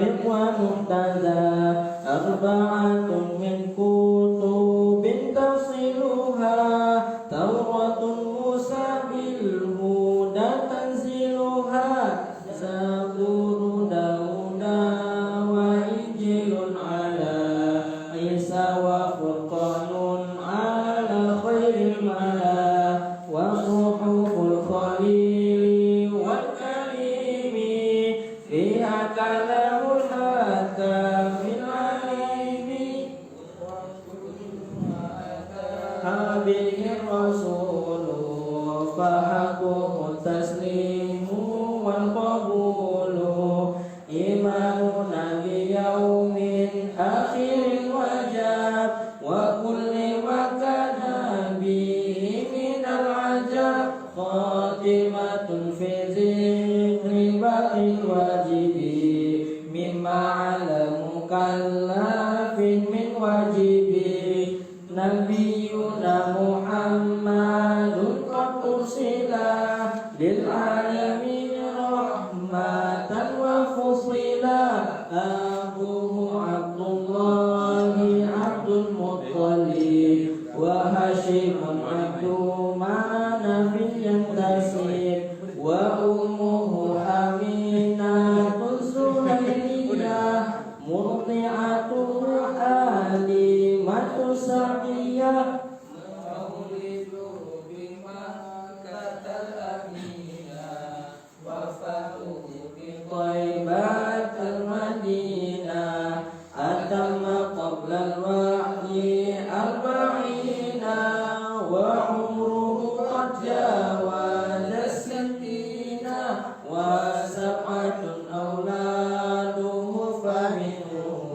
سابق ومقتدى أربعة من كتب تفصيلها توراة موسى بالهدى تنزيلها زبور داود وإنجيل على عيسى وفرقان على خير الملا وصحف الخليل والكريم فيها كلام الحكام العليم به الرسول فحقه التسليم والقبول إيماننا بيوم آخر وجاب وكل ما كان به من العجب خاتمة في ذكر باقي الواجب مما على مكلف من واجب نبينا محمد قد أرسل للعالمين رحمة وفصلا أبوه عبد الله عبد المطلب وهاشم عبد مناف ينتسب وأمه أمينة زهيرية مرضعته حليمة سعدية مولده بمكة الأمينة وفاته بطيبة المدينة أتم قبل الوحي 40 وعمره قد جاوز 60 وسبعة أولاده فمنه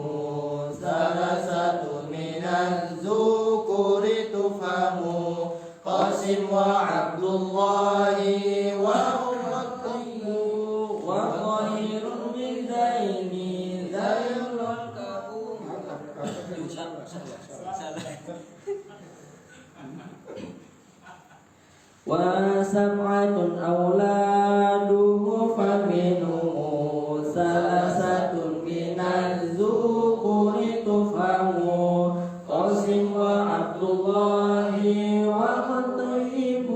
ثلاثة من الذكور تفهم قاسم وعبد الله وأمته وطاهر من دين ذا يركب وسبعة أولاده فمنهم ثلاثة من الذكور تفهم قاسم وعبد الله وخطيب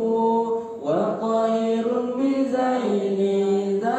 وطاهر بزين ذا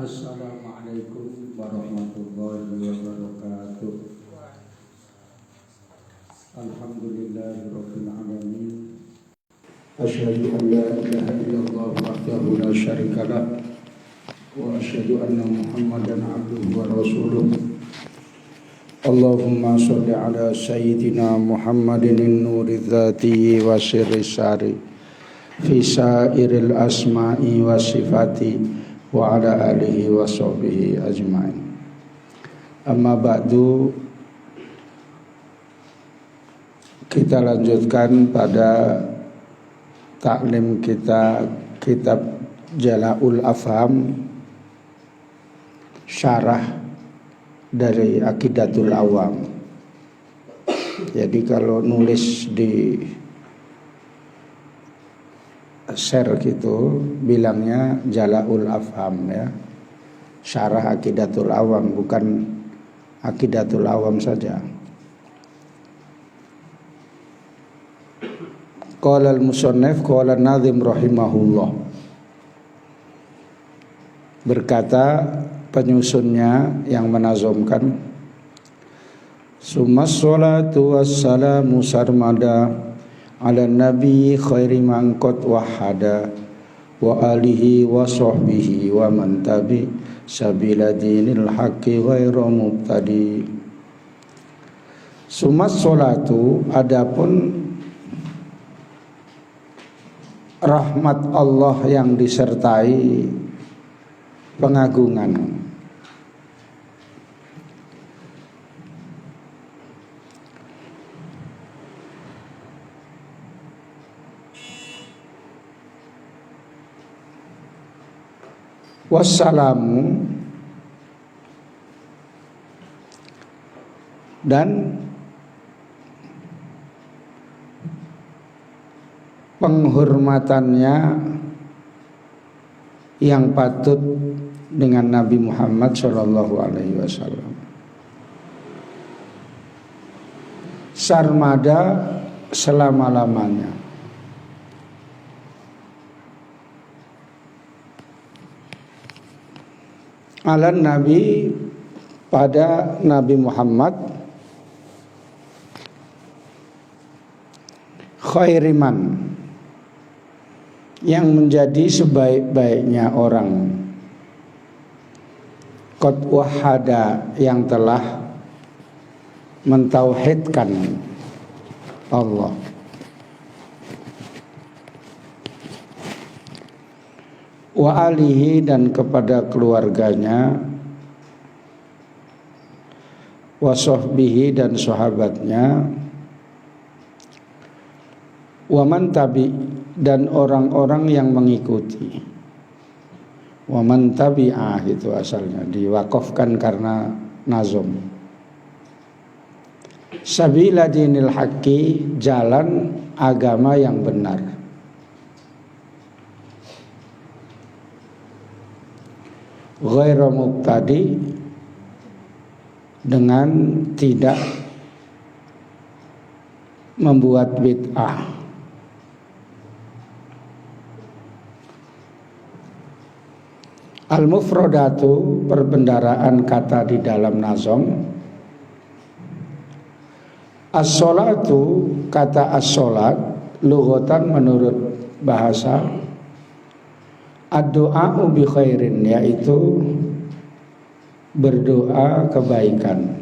Assalamualaikum warahmatullahi wabarakatuh. Alhamdulillahirabbil alamin. Asyhadu an la ilaha illallah wahdahu la syarikalah wa asyhadu anna Muhammadan abduhu wa rasuluh. Allahumma shalli ala sayyidina Muhammadin an-nuri dzati wa sirri sari fi sairil asma'i wa sifati wa ala alihi wa sahbihi ajma'in. Amma ba'du, kita lanjutkan pada taklim kita kitab Jala'ul Afham, syarah dari Aqidatul Awam. Jadi kalau nulis di share gitu bilangnya Jala'ul Afham ya, syarah Aqidatul Awam, bukan Aqidatul Awam saja. Qala al-musannif qala an-nazim rahimahullah, berkata penyusunnya yang menazamkan, summa sholatu wassalamu sarmada ala nabi khairi man qad wahada wa alihi wa sahbihi wa man tabi sabila dinil haqqi ghairu mubtadi. Summa sholatu, adapun rahmat Allah yang disertai pengagungan. Wassalamu, dan penghormatannya yang patut dengan Nabi Muhammad Shallallahu Alaihi Wasallam. Sarmada, selama-lamanya. Ala Nabi, pada Nabi Muhammad, khairiman, yang menjadi sebaik-baiknya orang, qad wahada, yang telah mentauhidkan Allah, wa alihi, dan kepada keluarganya, wa sahbihi, dan sahabatnya, wa man tabi, dan orang-orang yang mengikuti. Wa man tabi'ah, itu asalnya diwakafkan karena nazom. Sabila dinil haqqi, jalan agama yang benar. Ghairu mubtadi, dengan tidak membuat bid'ah. Al-mufradatu, perbendaraan kata di dalam nazom. As-sholatu, kata as-sholat, lughatan menurut bahasa, ad-du'a'u bi khairin, yaitu berdoa kebaikan.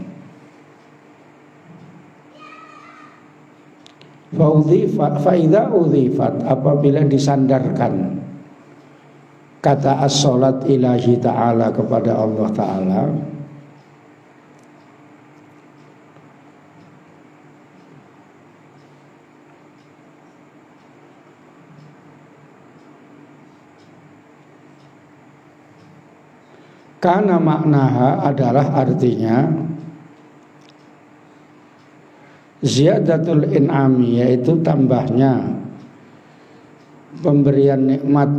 Fa'idha udhifat, apabila disandarkan kata as-sholat ilahi ta'ala, kepada Allah ta'ala, karena maknaha adalah artinya ziyadatul in'ami, yaitu tambahnya pemberian nikmat,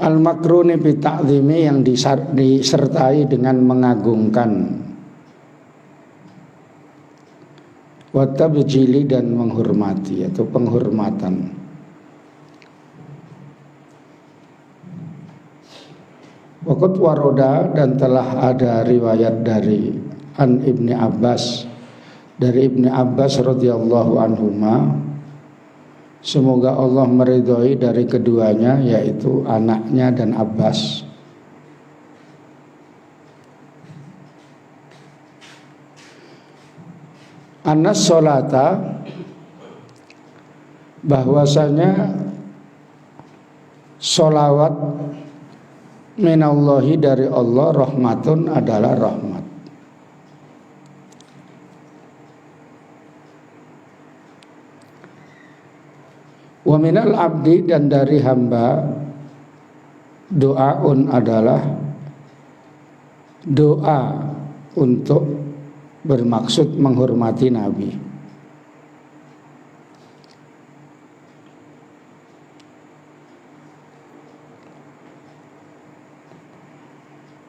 al-makruni bi ta'zimi, yang disertai dengan mengagungkan, wa tabjili, dan menghormati, yaitu penghormatan. Waqad waroda, dan telah ada riwayat dari an Ibni Abbas, dari Ibni Abbas radhiyallahu anhuma, semoga Allah meridhoi dari keduanya, yaitu anaknya dan Abbas. Anas sholata, bahwasanya sholawat minallahi, dari Allah, rahmatun, adalah rahmat. Wa minal abdi, dan dari hamba, doaun adalah doa untuk bermaksud menghormati Nabi.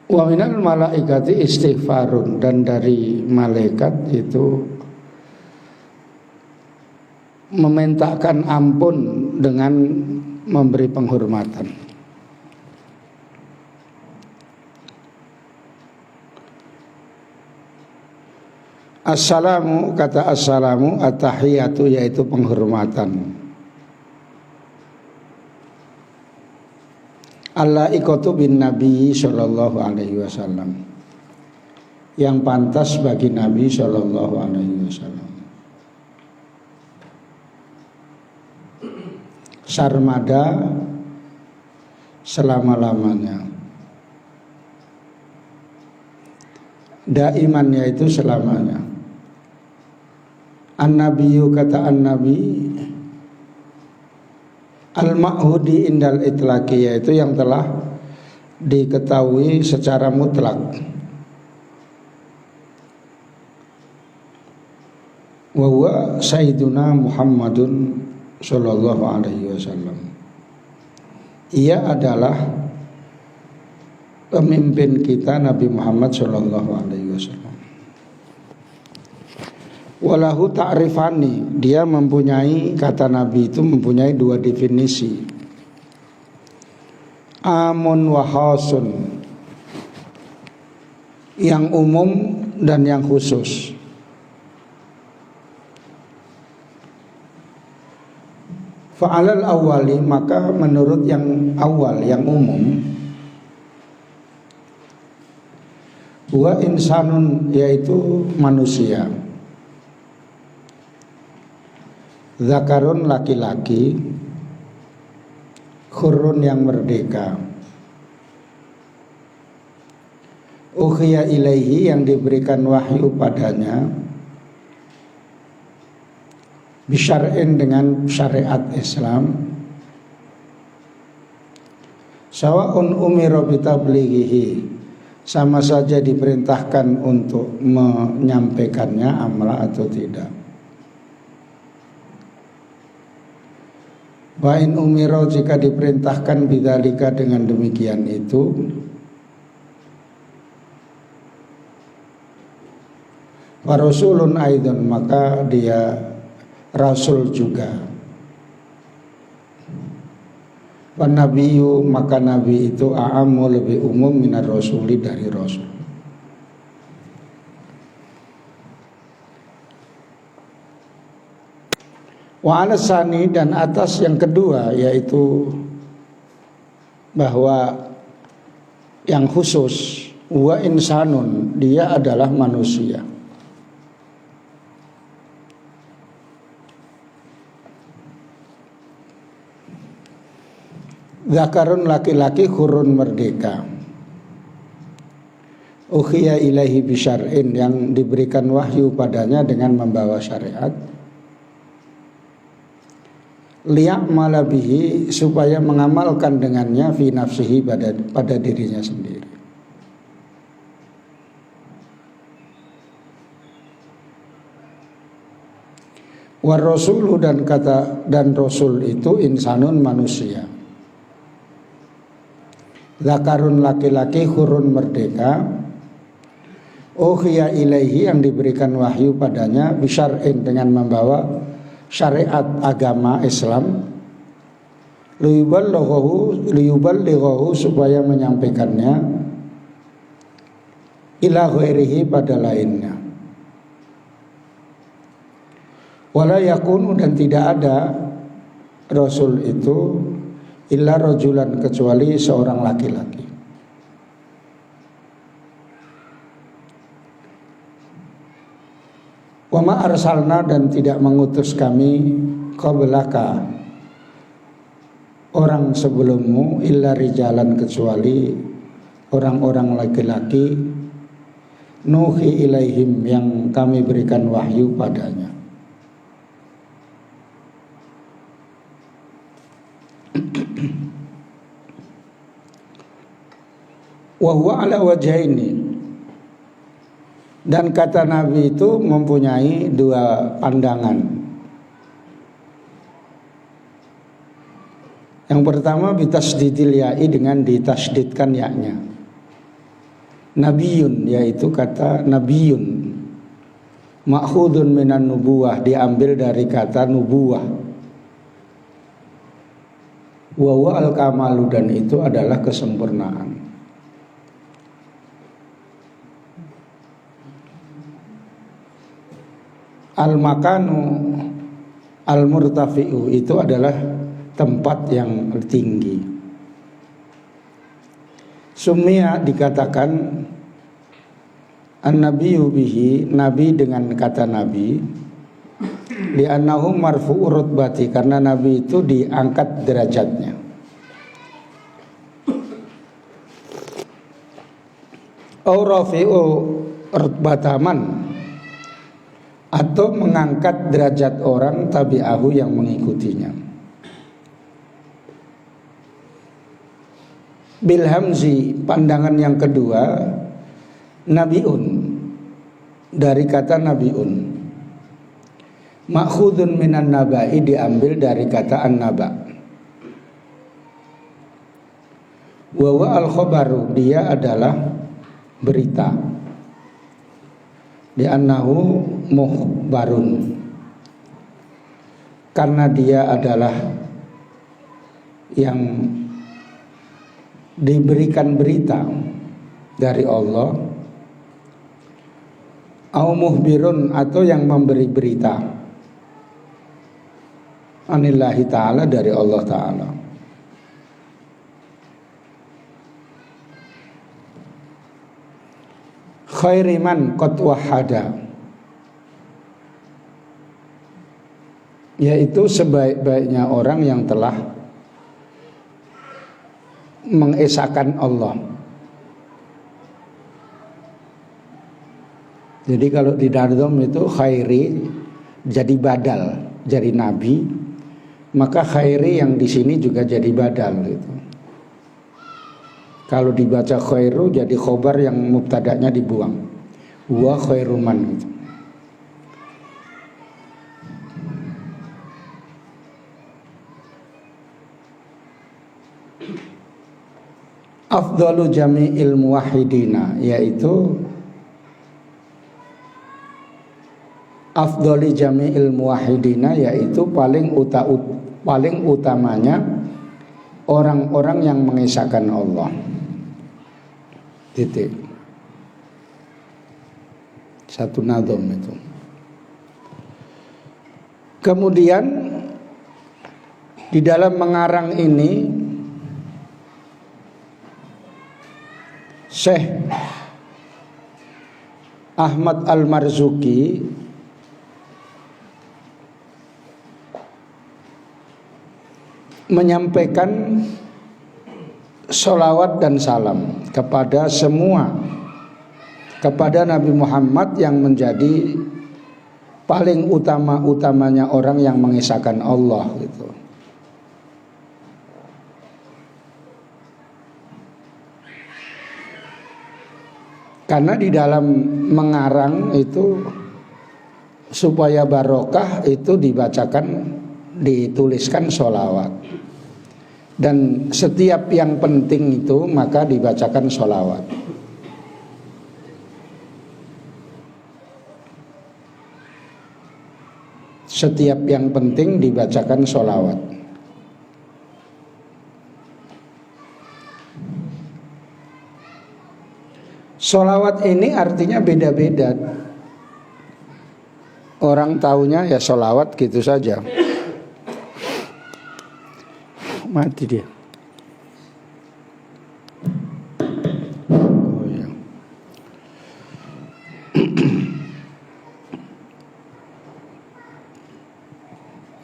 Wa minal malaikati istighfarun, dan dari malaikat itu memintakan ampun dengan memberi penghormatan. Assalamu, kata assalamu, at-tahiyatu, yaitu penghormatan. Al-laiqatu bin Nabi sallallahu alaihi wasallam, yang pantas bagi Nabi sallallahu alaihi wasallam. Sarmada, selama-lamanya. Daiman, yaitu selamanya. An-nabiyyu, kata an-nabi, al-ma'hudi indal itlaqi, yaitu yang telah diketahui secara mutlak. Wa huwa sayyiduna Muhammadun sallallahu alaihi wasallam. Ia adalah pemimpin kita, Nabi Muhammad sallallahu alaihi wasallam. Walahu ta'rifani, dia mempunyai, kata Nabi itu mempunyai dua definisi. Amun wa khasun, yang umum dan yang khusus. Fa'alal awali, maka menurut yang awal, yang umum, huwa insanun, yaitu manusia. Zakarun, laki-laki, khurun, yang merdeka. Ukhiya ilaihi, yang diberikan wahyu padanya, bisyar'in, dengan syariat Islam. Sawa'un umira bitablighihi, sama saja diperintahkan untuk menyampaikannya, amla atau tidak. Wa in umira, jika diperintahkan bidzalika, dengan demikian itu, wa rasulun aidon, maka dia rasul juga. Wa nabiyyu, maka nabi itu a'ammu, lebih umum, minar rasuli, dari rasul. Wa alasani, dan atas yang kedua, yaitu bahwa yang khusus, wa insanun, dia adalah manusia. Zakarun, laki-laki, khurun, merdeka. Ukhiya ilaihi bisyar'in, yang diberikan wahyu padanya dengan membawa syariat. Liya'mala bihi, supaya mengamalkan dengannya, fi nafsihi, pada dirinya sendiri. War rasulu, dan kata, dan rasul itu insanun, manusia. Zakarun, laki-laki, khurun, merdeka. Ukhiya ilaihi, yang diberikan wahyu padanya, bisyar'in, dengan membawa syariat agama Islam. Liyuballighahu, supaya menyampaikannya, ila ghairihi, pada lainnya. Wala yakunu, dan tidak ada rasul itu illa rajulan, kecuali seorang laki-laki. Wa ma arsalna, dan tidak mengutus kami, qablaka, orang sebelummu, illa rijalan, kecuali orang-orang laki-laki, nuhi ilaihim, yang kami berikan wahyu padanya. Wa huwa ala wajhaini. Dan kata Nabi itu mempunyai dua pandangan. Yang pertama bitasdidil ya'i, dengan ditasdidkan yaknya. Nabiyun, yaitu kata nabiyun, ma'khudun minan nubuwah, diambil dari kata nubuwah. Wa huwa al-kamalu, dan itu adalah kesempurnaan. Al-makanu al-murtafi'u, itu adalah tempat yang tinggi. Sumia, dikatakan an-nabiyyu bihi, nabi dengan kata nabi, li'annahu marfu'u rutbati, karena nabi itu diangkat derajatnya. Au rafi'u rutbataman, atau mengangkat derajat orang tabi'ahu yang mengikutinya. Bil hamzi, pandangan yang kedua, nabiun, dari kata nabiun. Ma'khudun minan naba'i, diambil dari kata an-naba. Wa wa al-khabaru, dia adalah berita. Li'annahu mukhbarun, karena dia adalah yang diberikan berita dari Allah. Au muhbirun, atau yang memberi berita anillahi ta'ala, dari Allah ta'ala. Khairiman qad wahada, yaitu sebaik-baiknya orang yang telah mengesahkan Allah. Jadi kalau di Dardom itu khairi jadi badal, jadi nabi, maka khairi yang di sini juga jadi badal gitu. Kalau dibaca khairu jadi khobar yang mubtada'nya dibuang. Wa khairuman gitu. Afdalu jami'il muwahhidina, yaitu afdali jami'il muwahhidina, yaitu paling utamanya orang-orang yang mengesahkan Allah. Titik. Satu nadom itu. Kemudian di dalam mengarang ini Syekh Ahmad Al-Marzuki menyampaikan sholawat dan salam kepada semua, kepada Nabi Muhammad yang menjadi paling utama-utamanya orang yang mengesahkan Allah gitu. Karena di dalam mengarang itu supaya barokah itu dibacakan, dituliskan sholawat. Dan setiap yang penting itu maka dibacakan sholawat. Setiap yang penting dibacakan sholawat. Sholawat ini artinya beda-beda. Orang taunya ya sholawat gitu saja. Mati dia. Oh ya.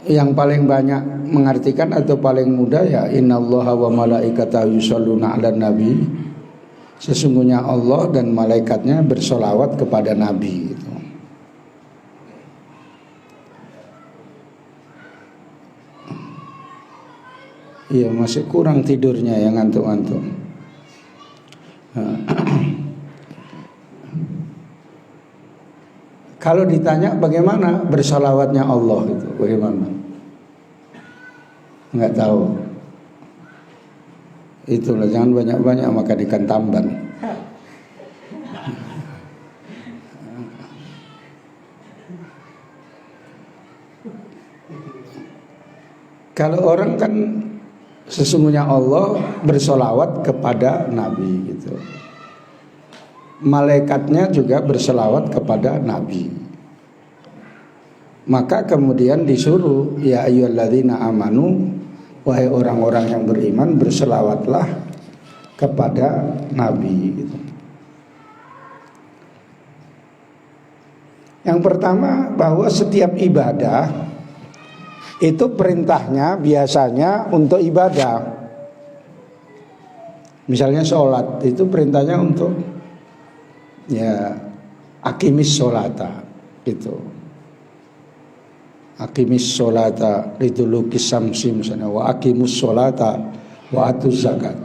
Yang paling banyak mengartikan atau paling mudah ya innallaha wa malaikatahu yusholluna 'alan nabi. Sesungguhnya Allah dan malaikatnya bersolawat kepada Nabi gitu. Iya, masih kurang tidurnya ya, ngantuk-ngantuk. Kalau ditanya bagaimana bersolawatnya Allah itu, bagaimana? Enggak tahu. Itulah, jangan banyak-banyak makan ikan tamban. Kalau orang kan sesungguhnya Allah bersolawat kepada Nabi gitu. Malaikatnya juga berselawat kepada Nabi. Maka kemudian disuruh, ya ayyuhalladzina amanu, wahai orang-orang yang beriman, berselawatlah kepada Nabi gitu. Yang pertama, bahwa setiap ibadah itu perintahnya biasanya untuk ibadah. Misalnya sholat, itu perintahnya untuk ya aqimis sholata gitu. Aqimis sholata liduluki samsi misalnya, wa aqimus sholata wa atuz zakat.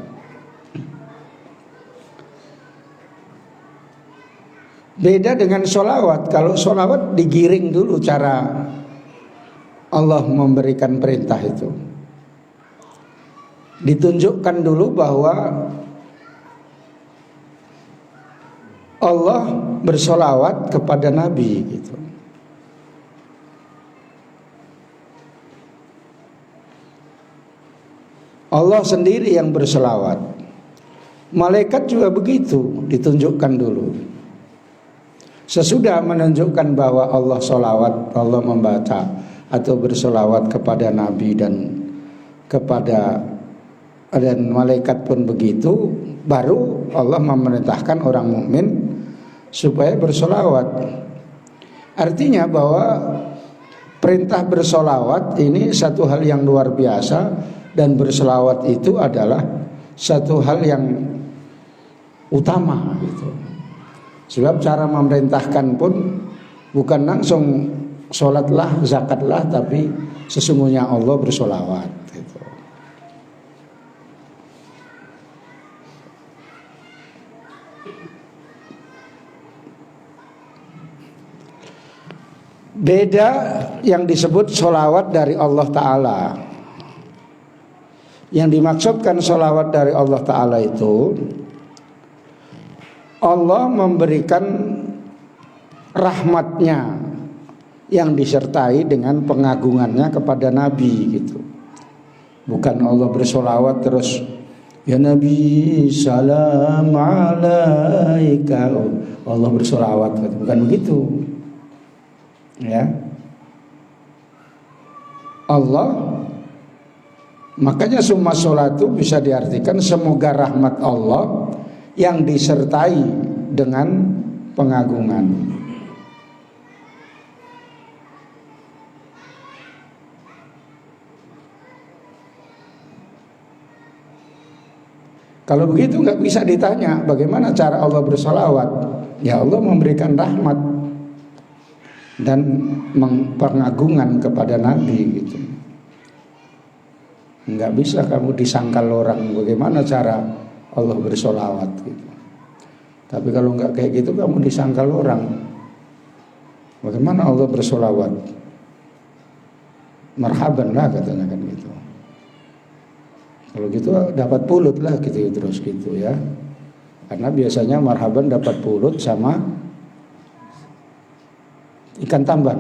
Beda dengan sholawat. Kalau sholawat digiring dulu cara Allah memberikan perintah itu. Ditunjukkan dulu bahwa Allah bersolawat kepada Nabi gitu. Allah sendiri yang bersolawat. Malaikat juga begitu, ditunjukkan dulu. Sesudah menunjukkan bahwa Allah solawat, Allah membaca atau bersolawat kepada Nabi dan malaikat pun begitu, baru Allah memerintahkan orang mukmin supaya bersolawat. Artinya bahwa perintah bersolawat ini satu hal yang luar biasa, dan bersolawat itu adalah satu hal yang utama gitu. Sebab cara memerintahkan pun bukan langsung sholatlah, zakatlah, tapi sesungguhnya Allah bersolawat gitu. Beda yang disebut sholawat dari Allah Ta'ala. Yang dimaksudkan sholawat dari Allah Ta'ala itu, Allah memberikan rahmatnya yang disertai dengan pengagungannya kepada Nabi gitu. Bukan Allah bersolawat terus, ya Nabi salam alaika, Allah bersolawat gitu. Bukan begitu. Ya, Allah, makanya summa sholatu bisa diartikan semoga rahmat Allah yang disertai dengan pengagungan. Kalau begitu nggak bisa ditanya bagaimana cara Allah bersolawat. Ya Allah memberikan rahmat dan pengagungan kepada Nabi gitu. Nggak bisa kamu disangkal orang bagaimana cara Allah bersolawat gitu. Tapi kalau nggak kayak gitu kamu disangkal orang bagaimana Allah bersolawat. Marhaban lah katanya kan gitu. Kalau gitu dapat pulut lah gitu terus gitu ya. Karena biasanya marhaban dapat pulut sama ikan tamban,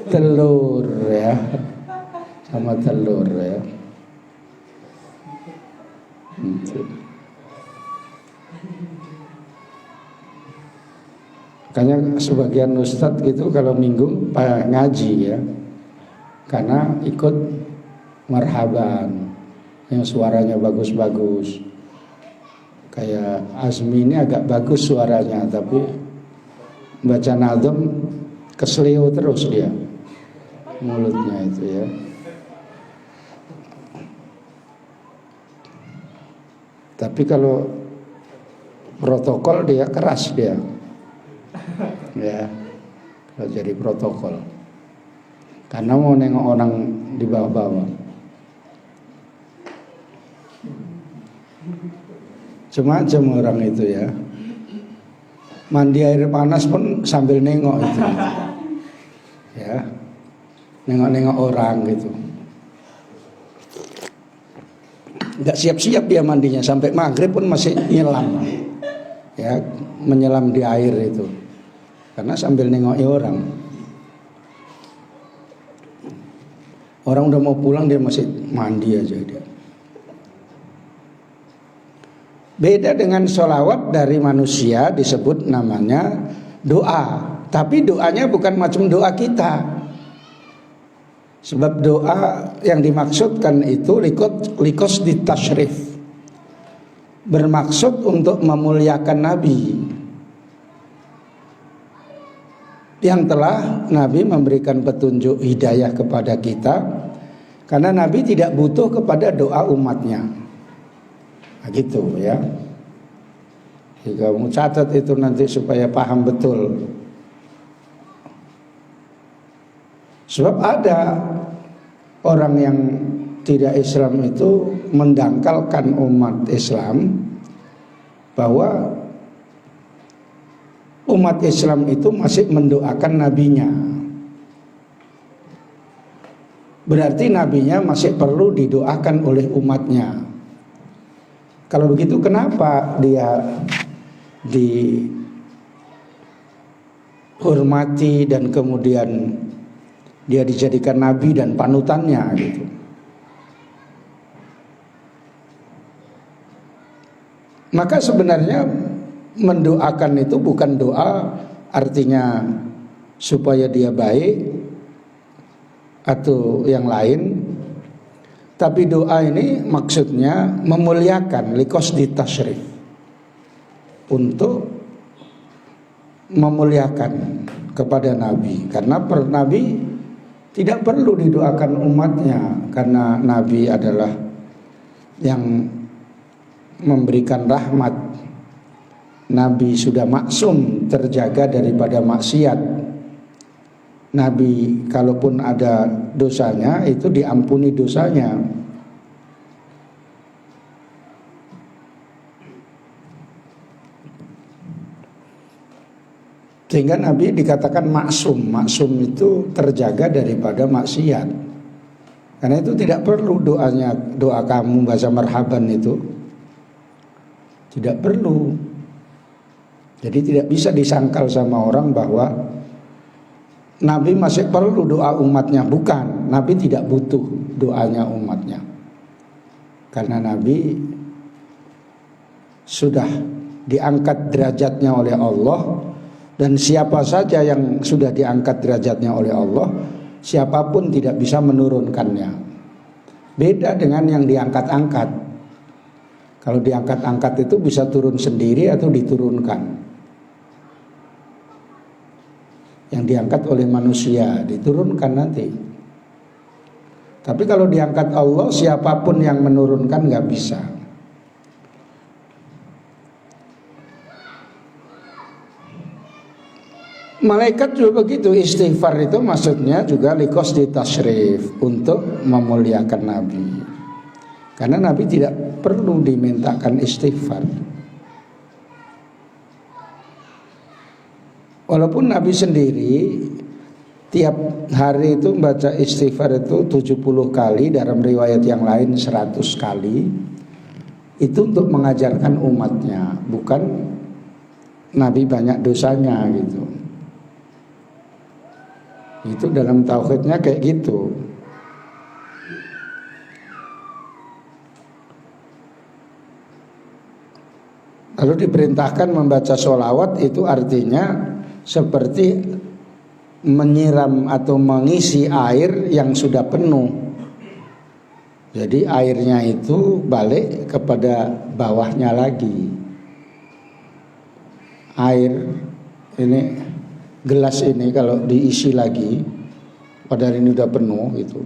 telur ya, sama telur ya. Makanya sebagian ustadz gitu kalau minggu ngaji ya, karena ikut marhaban yang suaranya bagus-bagus. Kayak Azmi ini agak bagus suaranya, tapi baca nazam kesleo terus dia mulutnya itu ya. Tapi kalau protokol dia keras dia ya, kalau jadi protokol karena mau nengok orang di bawah-bawah. Macam orang itu ya. Mandi air panas pun sambil nengok itu. Ya. Nengok-nengok orang gitu. Enggak siap-siap dia mandinya, sampai maghrib pun masih nyelam. Ya, menyelam di air itu. Karena sambil nengoki orang. Orang udah mau pulang dia masih mandi aja dia. Beda dengan sholawat dari manusia, disebut namanya doa. Tapi doanya bukan macam doa kita. Sebab doa yang dimaksudkan itu likos ditasyrif, bermaksud untuk memuliakan Nabi yang telah Nabi memberikan petunjuk hidayah kepada kita. Karena Nabi tidak butuh kepada doa umatnya. Nah, gitu ya. Jadi kamu catat itu nanti supaya paham betul. Sebab ada orang yang tidak Islam itu mendangkalkan umat Islam bahwa umat Islam itu masih mendoakan nabinya. Berarti nabinya masih perlu didoakan oleh umatnya. Kalau begitu kenapa dia dihormati dan kemudian dia dijadikan nabi dan panutannya gitu? Maka sebenarnya mendoakan itu bukan doa artinya supaya dia baik atau yang lain, tapi doa ini maksudnya memuliakan, likos ditasyrif, untuk memuliakan kepada Nabi. Karena Nabi tidak perlu didoakan umatnya, karena Nabi adalah yang memberikan rahmat. Nabi sudah maksum, terjaga daripada maksiat. Nabi kalaupun ada dosanya itu diampuni dosanya. Sehingga Nabi dikatakan maksum. Maksum itu terjaga daripada maksiat. Karena itu tidak perlu doanya, doa kamu baca marhaban itu tidak perlu. Jadi tidak bisa disangkal sama orang bahwa Nabi masih perlu doa umatnya. Bukan, Nabi tidak butuh doanya umatnya. Karena Nabi sudah diangkat derajatnya oleh Allah. Dan siapa saja yang sudah diangkat derajatnya oleh Allah, siapapun tidak bisa menurunkannya. Beda dengan yang diangkat-angkat. Kalau diangkat-angkat itu bisa turun sendiri atau diturunkan. Yang diangkat oleh manusia diturunkan nanti. Tapi kalau diangkat Allah, siapapun yang menurunkan nggak bisa. Malaikat juga begitu. Istighfar itu maksudnya juga likos ditasyrif, untuk memuliakan Nabi. Karena Nabi tidak perlu dimintakan istighfar. Walaupun Nabi sendiri tiap hari itu membaca istighfar itu 70 kali, dalam riwayat yang lain 100 kali. Itu untuk mengajarkan umatnya, bukan Nabi banyak dosanya gitu. Itu dalam tauhidnya kayak gitu. Lalu diperintahkan membaca sholawat, itu artinya seperti menyiram atau mengisi air yang sudah penuh. Jadi airnya itu balik kepada bawahnya lagi. Air ini, gelas ini kalau diisi lagi, padahal ini udah penuh gitu,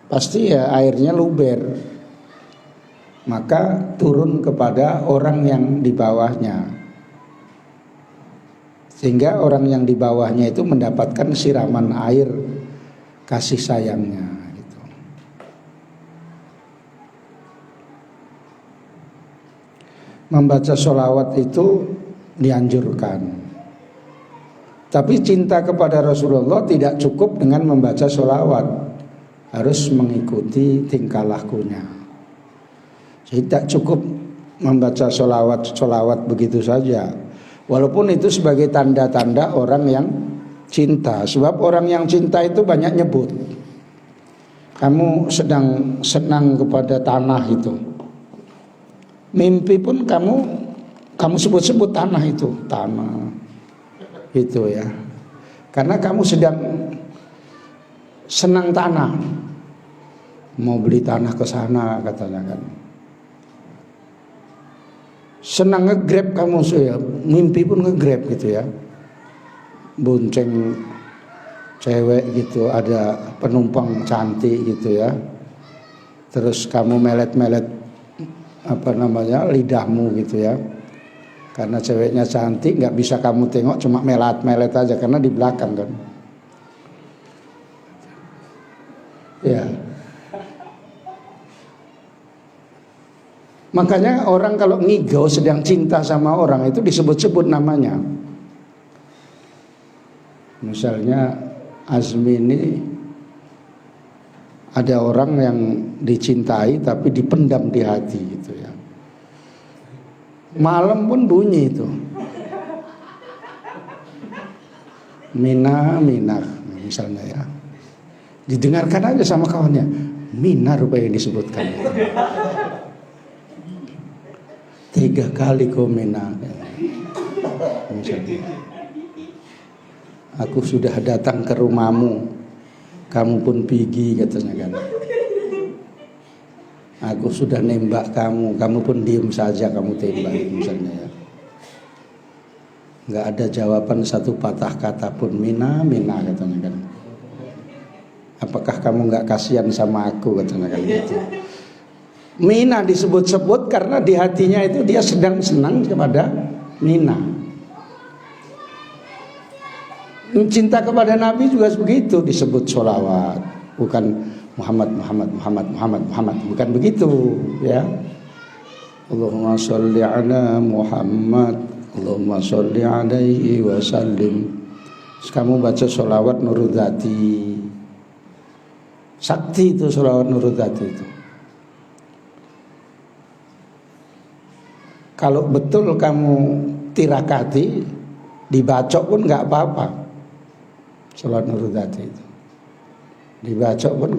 pasti ya airnya luber. Maka turun kepada orang yang di bawahnya, sehingga orang yang di bawahnya itu mendapatkan siraman air kasih sayangnya gitu. membaca sholawat itu dianjurkan. Tapi cinta kepada Rasulullah tidak cukup dengan membaca sholawat, harus mengikuti tingkah lakunya. Tidak cukup membaca sholawat begitu saja. Walaupun itu sebagai tanda-tanda orang yang cinta. Sebab orang yang cinta itu banyak nyebut. Kamu sedang senang kepada tanah itu, mimpi pun kamu sebut-sebut tanah itu ya. Karena kamu sedang senang tanah, mau beli tanah ke sana katanya kan. Senang nge-grab kamu ya, mimpi pun nge-grab gitu ya. Bonceng cewek gitu, ada penumpang cantik gitu ya. Terus kamu melet-melet lidahmu gitu ya. Karena ceweknya cantik, nggak bisa kamu tengok, cuma melet-melet aja karena di belakang kan. Ya. Makanya orang kalau ngigau sedang cinta sama orang itu disebut-sebut namanya. Misalnya Azmi ini ada orang yang dicintai tapi dipendam di hati gitu ya. Malam pun bunyi itu. Mina misalnya ya. Didengarkan aja sama kawannya. Mina rupanya disebutkan. 3 kali kau mina. Misalnya. Aku sudah datang ke rumahmu, kamu pun pergi katanya kan. Aku sudah nembak kamu, kamu pun diem saja, kamu tembak misalnya ya. Nggak ada jawaban satu patah kata pun, mina katanya kan. Apakah kamu nggak kasihan sama aku katanya kan gitu. Mina disebut-sebut karena di hatinya itu dia sedang senang kepada Mina. Cinta kepada Nabi juga begitu, disebut sholawat, bukan Muhammad, bukan begitu ya. Allahumma sholli ala Muhammad, Allahumma sholli alaihi wasallim. Kamu baca sholawat Nurudzati, sakti itu sholawat Nurudzati itu. Kalau betul kamu tirakati, dibacok pun nggak apa-apa. Sholawat Nurudzati itu dibacok pun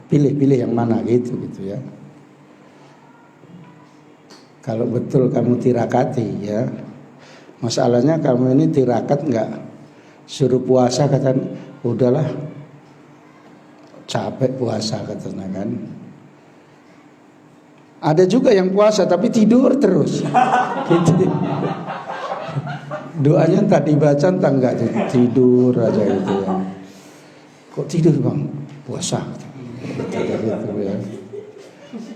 pilih yang mana gitu ya. Kalau betul kamu tirakati ya. Masalahnya kamu ini tirakat nggak, suruh puasa kata udahlah capek puasa katanya kan. Ada juga yang puasa tapi tidur terus gitu. Doanya entah dibaca entah enggak, tidur aja gitu ya. Kok tidur bang? Puasa gitu ya.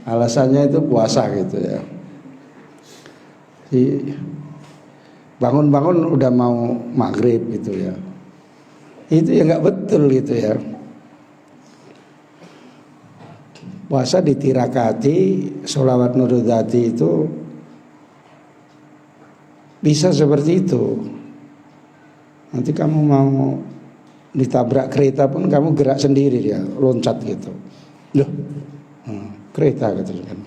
Alasannya itu puasa gitu ya. Bangun-bangun udah mau maghrib gitu ya. Itu ya nggak betul gitu ya. Puasa ditirakati, sholawat Nurudzati itu bisa seperti itu. Nanti kamu mau ditabrak kereta pun kamu gerak sendiri ya, loncat gitu. Loh, kereta katanya kan.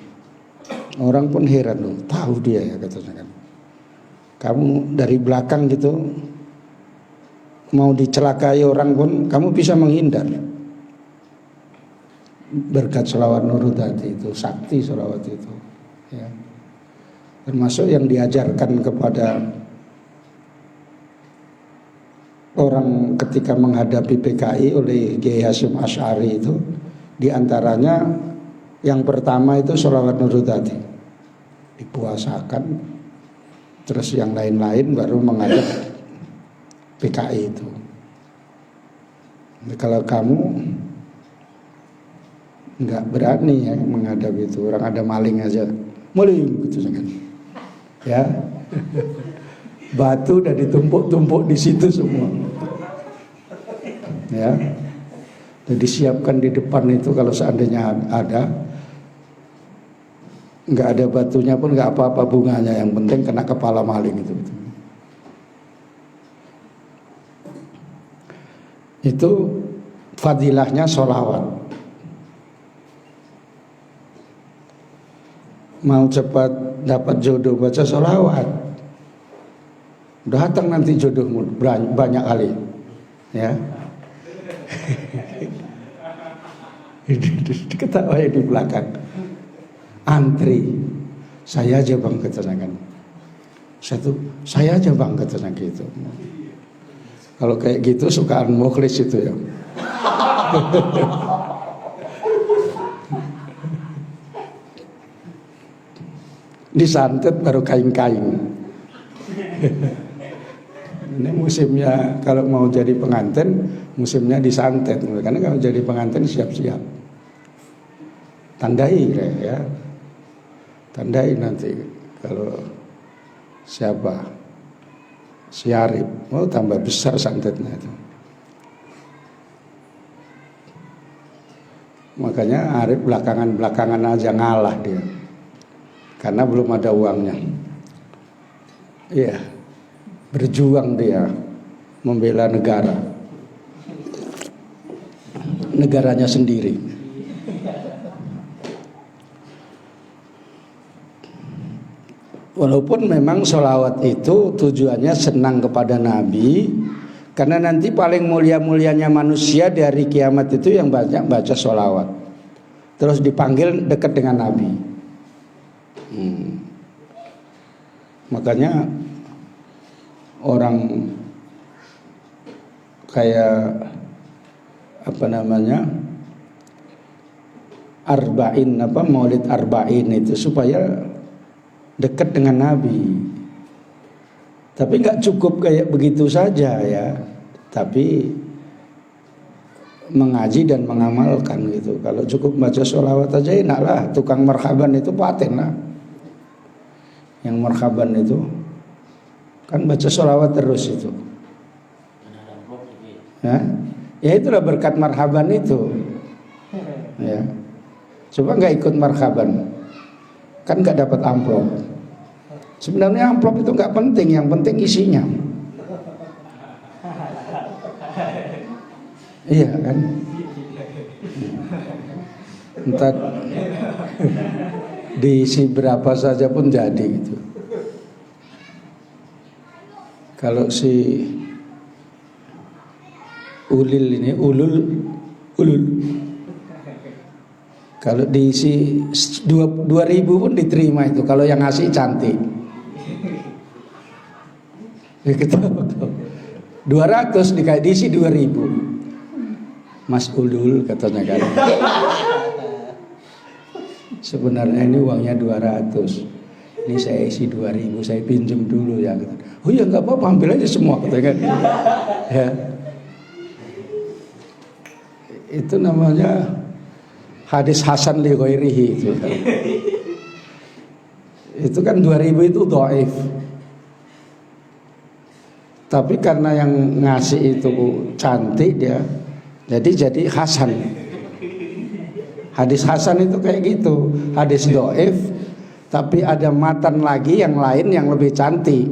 Orang pun heran loh, tahu dia ya katanya kan. Kamu dari belakang gitu mau dicelakai orang pun kamu bisa menghindar. Berkat sholawat Nurudzati itu, sakti sholawat itu ya. Termasuk yang diajarkan kepada orang ketika menghadapi PKI oleh Kiai Hasyim Asy'ari itu, diantaranya yang pertama itu sholawat Nurudzati dipuasakan, terus yang lain-lain baru menghadap PKI itu. Jadi kalau kamu nggak berani ya menghadap itu, orang ada maling aja, maling gitu kan ya. Batu udah ditumpuk-tumpuk di situ semua ya. Dan disiapkan di depan itu kalau seandainya ada, nggak ada batunya pun nggak apa-apa bunganya, yang penting kena kepala maling itu. Itu fadilahnya sholawat. Mau cepat dapat jodoh baca sholawat, datang nanti jodohmu banyak kali, ya. Ketawa di belakang, antri, saya aja bang ketenangan, saya aja bang ketenangan gitu. Kalau kayak gitu sukaan mukhlis itu ya. Disantet baru kain-kain. Ini musimnya kalau mau jadi pengantin, musimnya disantet. Karena kalau jadi pengantin siap-siap. Tandai ya. Tandai nanti kalau siapa? Si Arif, oh tambah besar santetnya itu. Makanya Arif belakangan aja ngalah dia, karena belum ada uangnya. Iya, berjuang dia membela negaranya sendiri. Walaupun memang sholawat itu tujuannya senang kepada Nabi, karena nanti paling mulia-mulianya manusia dari kiamat itu yang banyak baca sholawat, terus dipanggil dekat dengan Nabi. Makanya orang kayak Maulid Arba'in itu supaya dekat dengan Nabi. Tapi nggak cukup kayak begitu saja ya, tapi mengaji dan mengamalkan gitu. Kalau cukup baca sholawat aja enak lah. Tukang marhaban itu paten lah. Yang marhaban itu kan baca sholawat terus itu. Ya itulah berkat marhaban itu. Ya, coba nggak ikut marhaban, kan nggak dapat amplop. Sebenarnya amplop itu nggak penting, yang penting isinya. Iya kan? Entah diisi berapa saja pun jadi gitu. Kalau si ulul kalau diisi 2.000 pun diterima itu, kalau yang ngasih cantik. Ya, 200 diisi 2.000. Mas Ulul katanya kan. Sebenarnya ini uangnya 200. Ini saya isi 2.000, saya pinjam dulu ya. Oh ya nggak apa-apa, ambil aja semua katanya kan. Ya. Itu namanya hadis hasan li ghairihi itu kan. Itu kan 2.000 itu dhaif. Tapi karena yang ngasih itu cantik dia, jadi hasan. Hadis hasan itu kayak gitu. Hadis dhaif tapi ada matan lagi yang lain yang lebih cantik,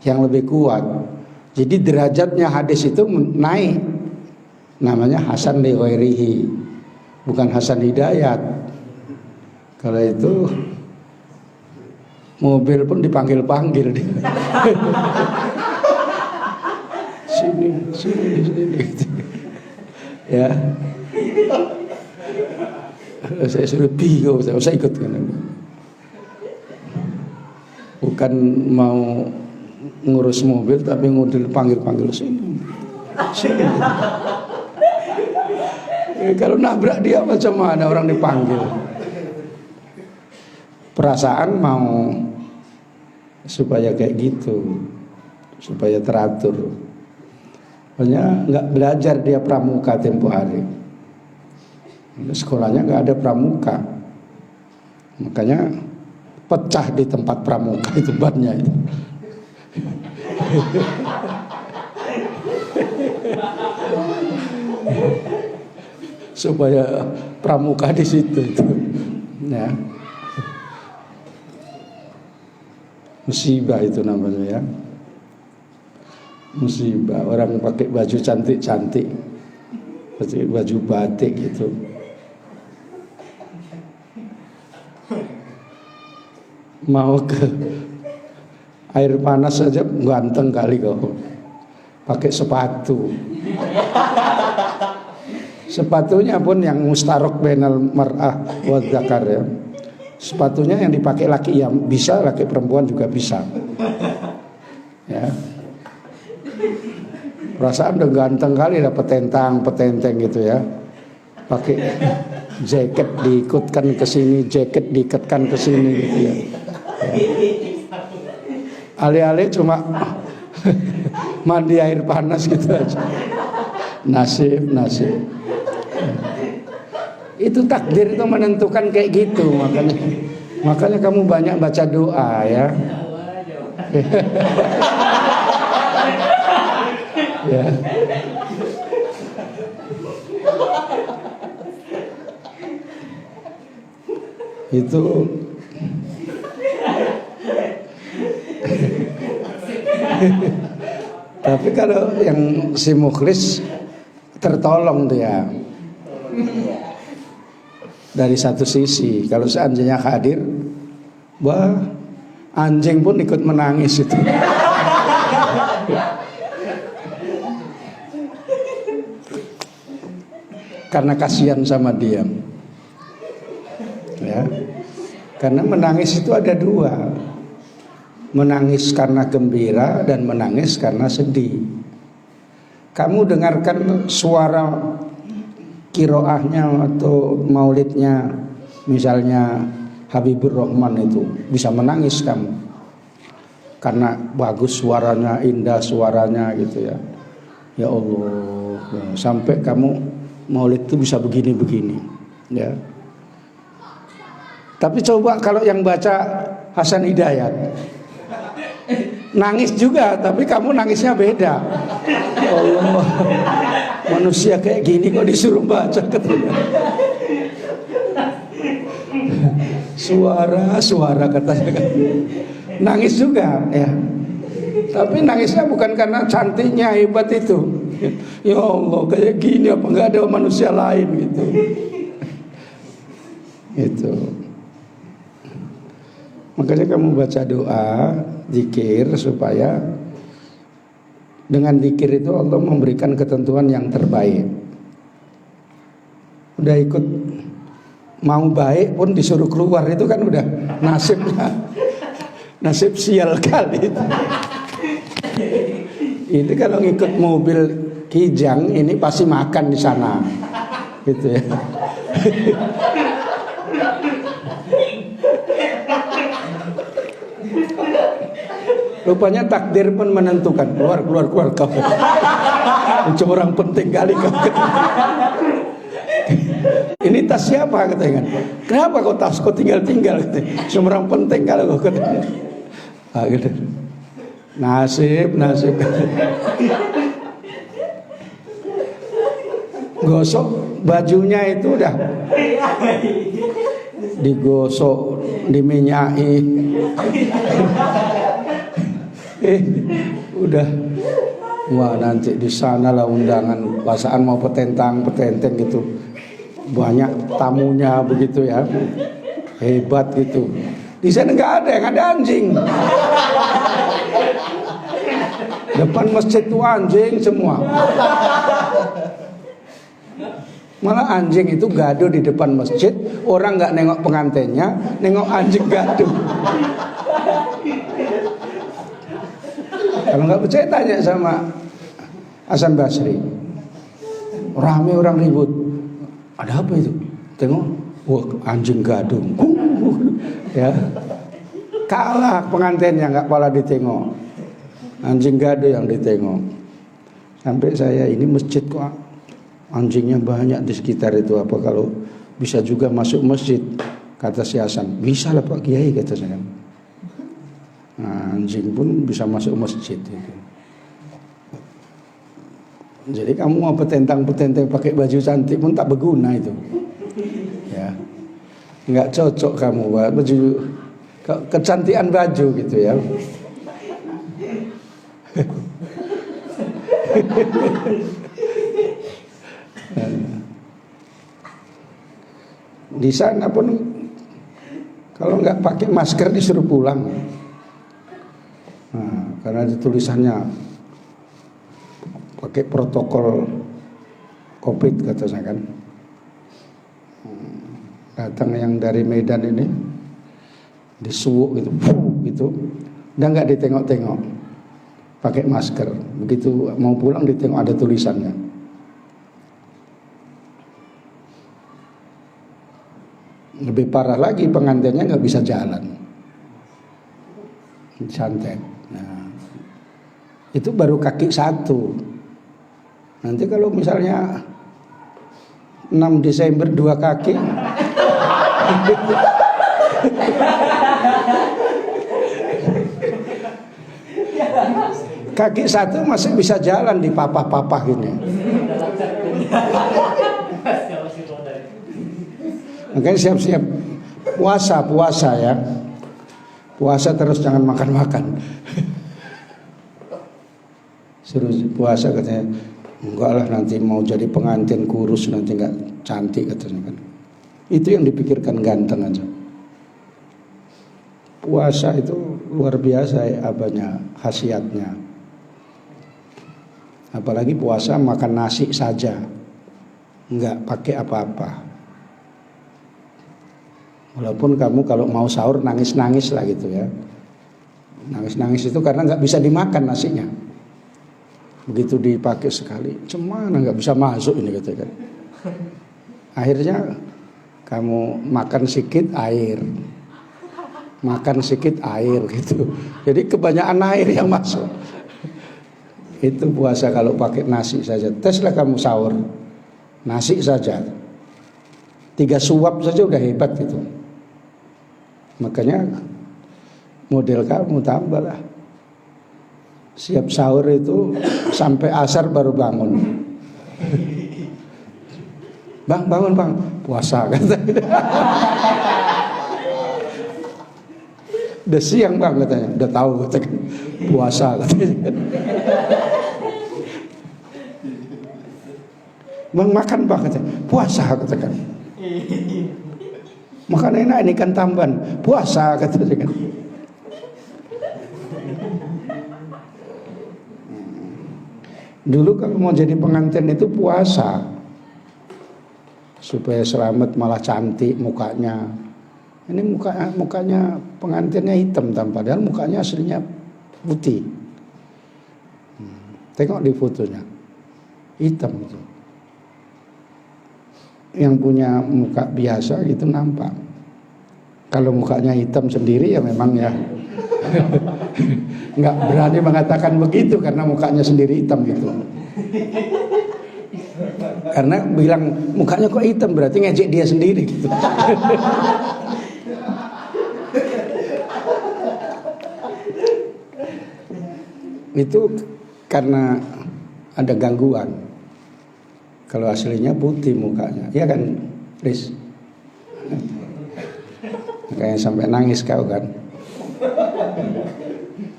yang lebih kuat. Jadi derajatnya hadis itu naik. Namanya hasan li ghairihi, bukan Hasan Hidayat. Kalau itu mobil pun dipanggil-panggil dia. sini gitu. Ya, saya suruh bingung, saya usah ikut kan. Bukan mau ngurus mobil tapi ngudil panggil sini. Kalau nabrak dia macam mana orang dipanggil? Perasaan mau supaya kayak gitu, supaya teratur. Makanya nggak belajar dia pramuka tempo hari. Sekolahnya nggak ada pramuka, makanya pecah di tempat pramuka itu bannya itu. Supaya pramuka di situ itu. Ya. Musibah itu namanya ya. Musibah, orang pakai baju cantik-cantik, pakai baju batik gitu. Mau ke air panas saja ganteng kali kau. Pakai sepatu. Sepatunya pun yang mustarok bainal mar'ah wa dzakar ya. Sepatunya yang dipakai laki yang bisa, laki perempuan juga bisa. Ya. Perasaan udah ganteng kali lah petentang-petenteng gitu ya. Pakai jaket diikutkan ke sini, jaket diikatkan ke sini gitu ya. Alih-alih cuma mandi air panas gitu aja. Nasib. Itu takdir itu menentukan kayak gitu, makanya kamu banyak baca doa ya. Ya. Itu tapi kalau yang si mukhlis tertolong dia dari satu sisi. Kalau seandainya hadir, wah anjing pun ikut menangis itu. Karena kasihan sama dia. Ya. Karena menangis itu ada dua. Menangis karena gembira dan menangis karena sedih. Kamu dengarkan suara kiroahnya atau maulidnya, misalnya Habibur Rahman itu, bisa menangis kamu karena bagus suaranya, indah suaranya gitu ya. Ya Allah, sampai kamu maulid itu bisa begini-begini ya. Tapi coba kalau yang baca Hasan Hidayat, nangis juga, tapi kamu nangisnya beda. Ya Allah, manusia kayak gini kok disuruh baca katanya. Suara katanya kan. Nangis juga ya. Tapi nangisnya bukan karena cantiknya hebat itu. Ya Allah, kayak gini apa enggak ada manusia lain gitu. Itu. Makanya kamu baca doa, zikir, supaya dengan zikir itu Allah memberikan ketentuan yang terbaik. Udah ikut mau baik pun disuruh keluar, itu kan udah nasibnya, nasib sial kali itu. Itu kalau ngikut mobil Kijang ini pasti makan di sana, gitu ya. Rupanya takdir pun menentukan. Keluar kamu. Cuma orang penting kali kamu. Ini tas siapa katanya kan? Kenapa kau tas kau tinggal katanya? Cuma orang penting kali kau katanya. Ah, gitu. Nasib. Gosok bajunya itu udah digosok, diminyai. Udah, wah nanti di sana lah undangan pasaan mau petentang gitu, banyak tamunya begitu ya, hebat gitu. Di sana nggak ada, yang ada anjing. Depan masjid tuh anjing semua. Malah anjing itu gaduh di depan masjid, orang nggak nengok pengantinnya, nengok anjing gaduh. Kalau nggak percaya tanya sama Hasan Basri. Rame orang ribut. Ada apa itu? Tengok, wah anjing gaduh. Ya, kalah pengantinnya, nggak pala ditengok. Anjing gaduh yang ditengok. Sampai saya ini masjid kok anjingnya banyak di sekitar itu. Apa kalau bisa juga masuk masjid? Kata si Hasan. Bisa lah Pak Kiai, kata saya. Nah, anjing pun bisa masuk masjid itu. Jadi kamu mau petentang pakai baju cantik pun tak berguna itu. Ya. Enggak cocok kamu baju kecantikan baju gitu ya. Di sana pun kalau nggak pakai masker disuruh pulang. Nah, karena di tulisannya pakai protokol COVID katanya kan. Datang yang dari Medan ini disuwuk gitu, udah nggak ditengok-tengok, pakai masker. Begitu mau pulang ditengok ada tulisannya. Lebih parah lagi, pengantinnya nggak bisa jalan, santet. Nah, itu baru kaki satu. Nanti kalau misalnya 6 Desember 2 kaki, kaki satu masih bisa jalan di papah-papah gini. Makanya siap-siap puasa ya. Puasa terus, jangan makan-makan. Suruh puasa katanya. Enggak lah, nanti mau jadi pengantin kurus, nanti enggak cantik katanya kan. Itu yang dipikirkan ganteng aja. Puasa itu luar biasa ya, khasiatnya. Apalagi puasa makan nasi saja, enggak pakai apa-apa. Walaupun kamu kalau mau sahur nangis-nangis lah gitu ya. Nangis-nangis itu karena enggak bisa dimakan nasinya. Begitu dipakai sekali, cemana nggak bisa masuk ini gitu kan. Akhirnya kamu makan sedikit air gitu. Jadi kebanyakan air yang masuk. Itu puasa kalau pakai nasi saja. Teslah kamu sahur, nasi saja 3 suap saja udah hebat gitu. Makanya model kamu tambahlah. Siap sahur itu sampai asar baru bangun. Bang, bangun bang, puasa katanya. Udah siang bang katanya, udah tahu katanya, puasa katanya. Bang makan bang katanya, puasa katanya. Makan enak ini kan tambahan, puasa katanya kan. Dulu kalau mau jadi pengantin itu puasa supaya selamat, malah cantik mukanya. Ini mukanya pengantinnya hitam, padahal mukanya aslinya putih. Tengok di fotonya, hitam itu. Yang punya muka biasa gitu nampak. Kalau mukanya hitam sendiri ya memang ya nggak berani mengatakan begitu karena mukanya sendiri hitam gitu. Karena bilang mukanya kok hitam berarti ngejek dia sendiri gitu. Itu karena ada gangguan. Kalau aslinya putih mukanya, ya kan, Riz? Makanya sampai nangis kau kan.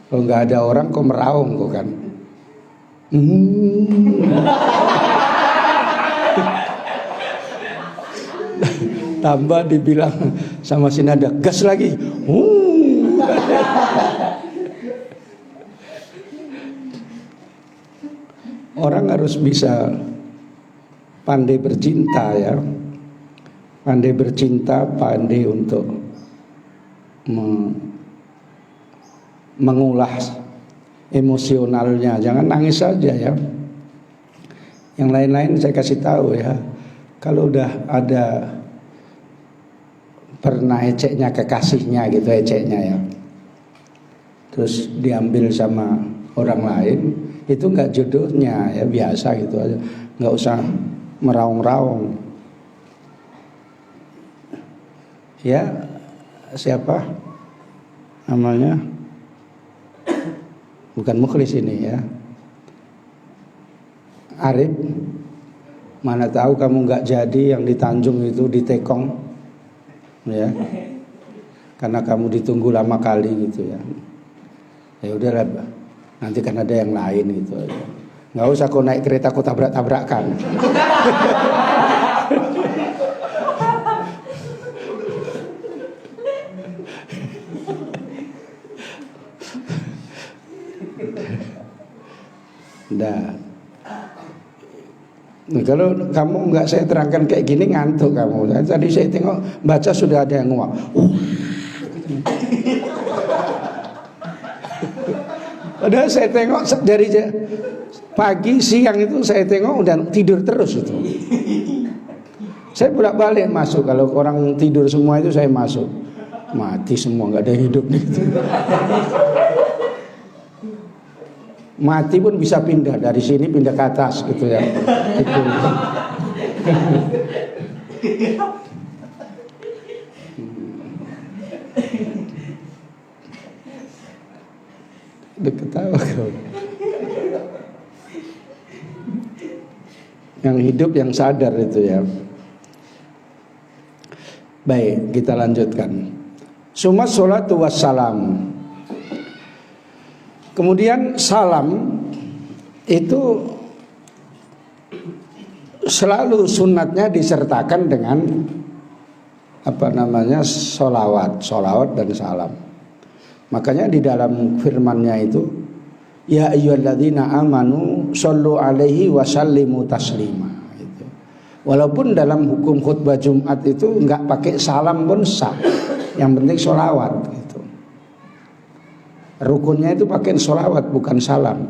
Kalau nggak ada orang kok meraung kok kan. Tambah dibilang sama si nada, gas lagi. Orang harus bisa pandai bercinta ya. Pandai bercinta, pandai untuk mengulah emosionalnya. Jangan nangis saja ya. Yang lain-lain saya kasih tahu ya. Kalau udah ada pernah eceknya kekasihnya gitu, eceknya ya, terus diambil sama orang lain, itu nggak jodohnya ya, biasa gitu aja, nggak usah meraung-raung ya. Siapa namanya, bukan Mukhlis ini ya, Arif, mana tahu kamu nggak jadi yang di Tanjung itu, di Tekong ya, karena kamu ditunggu lama kali gitu ya. Ya udahlah, nanti kan ada yang lain gitu aja. Nggak usah kau naik kereta kau tabrak-tabrakan. Nah, kalau kamu nggak saya terangkan kayak gini ngantuk kamu. Tadi saya tengok baca sudah ada yang nguap. Padahal saya tengok dari pagi siang itu saya tengok udah tidur terus itu. Saya bolak-balik masuk, kalau orang tidur semua itu saya masuk. Mati semua, nggak ada yang hidup gitu. Mati pun bisa pindah dari sini pindah ke atas gitu ya. Itu. Udah ketawa kau. Yang hidup yang sadar itu ya. Baik, kita lanjutkan. Summa sholatu wassalam. Kemudian salam itu selalu sunatnya disertakan dengan sholawat dan salam. Makanya di dalam firman-Nya itu, ya ayyuhalladzina amanu shollu alaihi wa sallimu taslima. Itu. Walaupun dalam hukum khutbah Jumat itu enggak pakai salam pun sah. Yang penting sholawat gitu. Rukunnya itu pakai sholawat bukan salam.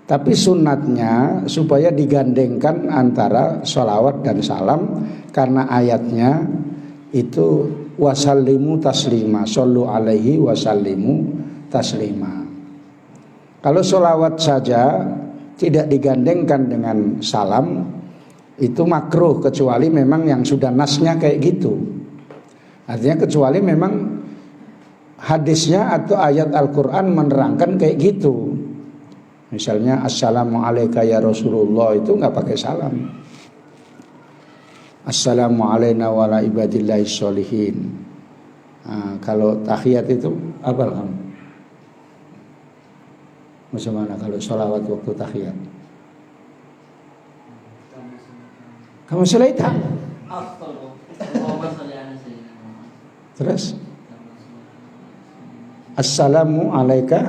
Tapi sunatnya supaya digandengkan antara sholawat dan salam, karena ayatnya itu wasallimu taslima, shollu alaihi wasallimu taslima. Kalau sholawat saja tidak digandengkan dengan salam, itu makruh, kecuali memang yang sudah nasnya kayak gitu. Artinya kecuali memang hadisnya atau ayat Al-Quran menerangkan kayak gitu. Misalnya assalamu alayka ya Rasulullah, itu nggak pakai salam. Assalamu alayna wa ala ibadillahi sholihin. Kalau tahiyat itu apa kamu? Bagaimana kalau sholawat waktu tahiyat? Kamu selaita? Terus? Assalamu alayka.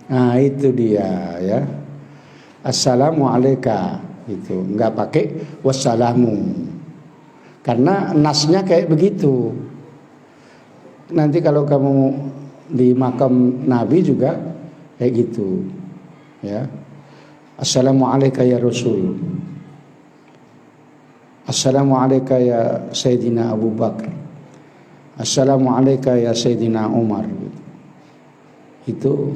Nah itu dia ya. Assalamu alayka. Itu enggak pakai wassalamu. Karena nasnya kayak begitu. Nanti kalau kamu di makam Nabi juga kayak gitu. Ya. Assalamu alayka ya Rasul. Assalamu alayka ya Sayyidina Abu Bakar. Assalamu alayka ya Sayyidina Umar. Itu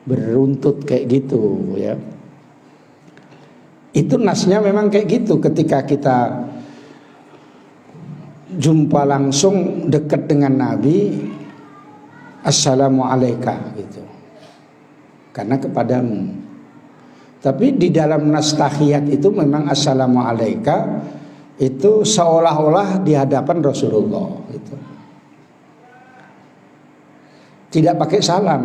beruntut kayak gitu ya. Itu nasnya memang kayak gitu. Ketika kita jumpa langsung dekat dengan Nabi, assalamu alayka gitu. Karena kepadamu. Tapi di dalam nas tahiyat itu memang assalamu alayka itu seolah-olah di hadapan Rasulullah gitu. Tidak pakai salam.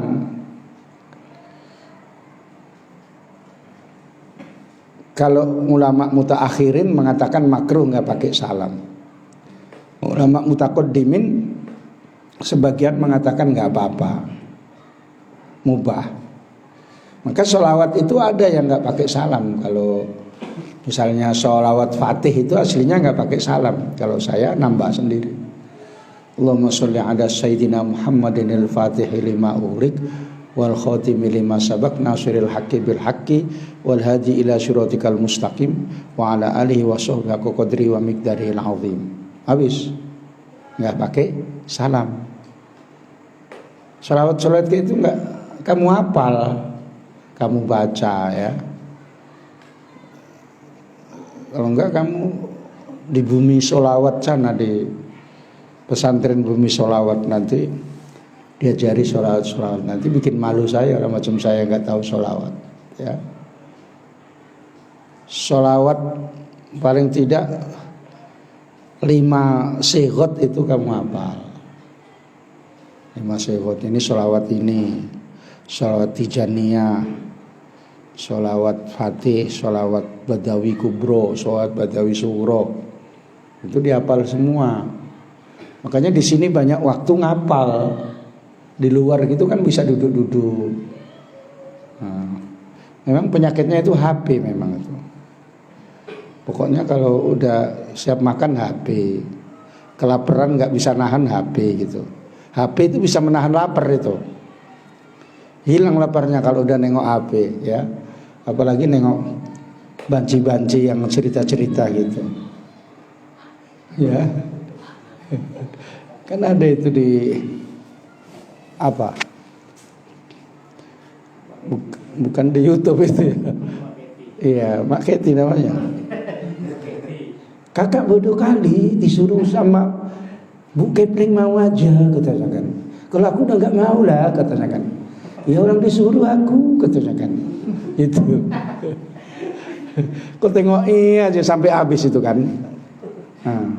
Kalau ulama mutaakhirin mengatakan makruh nggak pakai salam. Ulama mutaqaddimin sebagian mengatakan nggak apa-apa, mubah. Maka sholawat itu ada yang nggak pakai salam. Kalau misalnya sholawat Fatih itu aslinya nggak pakai salam. Kalau saya nambah sendiri. Allahumma sholli ala Sayyidina Muhammadin al-Fatihi lima ughliq wal khatimi lima sabaq nasiril haqqi bil haqqi wal hadi ila siratikal mustaqim wa ala alihi wa sahbihi qadri wa miqdaril azim. Habis. Enggak pakai salam. Sholawat itu enggak kamu hafal, kamu baca ya. Kalau enggak kamu di bumi sholawat sana, di pesantren bumi sholawat, nanti diajari sholawat nanti bikin malu saya, orang macam saya nggak tahu sholawat ya. Sholawat paling tidak 5 sighot itu kamu hafal 5 sholawat ini sholawat Tijaniyah, sholawat Fatih, sholawat Badawi Kubro, sholawat Badawi Sugro, itu dihafal semua. Makanya di sini banyak waktu ngapal. Di luar gitu kan bisa duduk-duduk. Nah, memang penyakitnya itu HP memang itu. Pokoknya kalau udah siap makan HP, kelaparan nggak bisa nahan HP gitu. HP itu bisa menahan lapar itu. Hilang laparnya kalau udah nengok HP ya. Apalagi nengok banci-banci yang cerita-cerita gitu. Ya. Kan ada itu di apa? Bukan di YouTube itu ya. Iya, Mak Keti namanya. Kakak bodoh kali disuruh sama Bu Kepling mau aja katanya kan. Kalau aku udah nggak mau lah katanya kan. Ya orang disuruh aku katanya kan. Itu. Kau tengok aja sampai habis itu kan. Nah.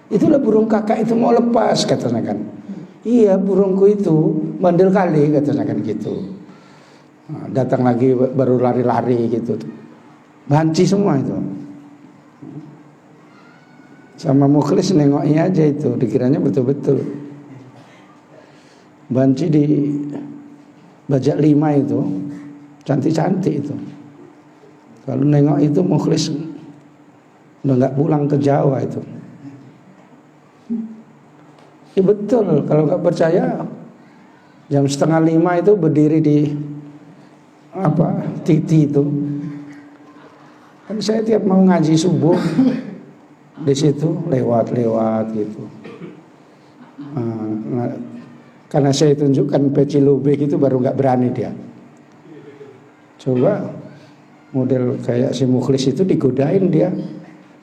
Itulah burung kakak itu mau lepas katanya kan. Iya burungku itu bandel kali katanya kan gitu. Nah, datang lagi baru lari-lari gitu. Banci semua itu. Sama Mukhlis nengoknya aja itu, dikiranya betul-betul. Banci di Bajak 5 itu cantik-cantik itu. Kalau nengok itu Mukhlis udah nggak pulang ke Jawa itu. Ya betul, kalau nggak percaya jam 4:30 itu berdiri di Titi itu. Kan saya tiap mau ngaji subuh di situ lewat gitu. Karena saya tunjukkan peci lubek itu baru nggak berani dia. Coba model kayak si Mukhlis itu digodain dia,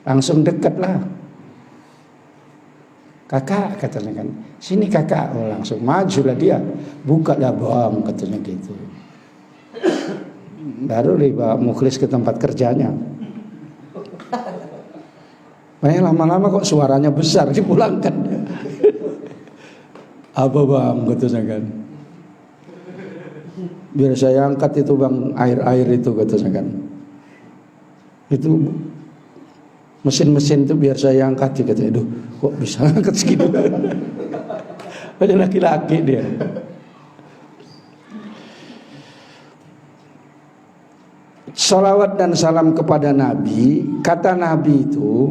langsung dekat lah. Kakak katanya kan, sini kakak, oh, langsung majulah dia, buka lah bang katanya gitu. Baru dibawa Mukhlis ke tempat kerjanya. Makanya lama-lama kok suaranya besar dipulangkan. Apa bang katanya kan? Biar saya angkat itu bang, air itu katanya kan. Itu mesin-mesin itu biar saya angkat, katanya. Aduh, kok bisa angkat segitu? Ada laki-laki dia. Salawat dan salam kepada Nabi, kata Nabi itu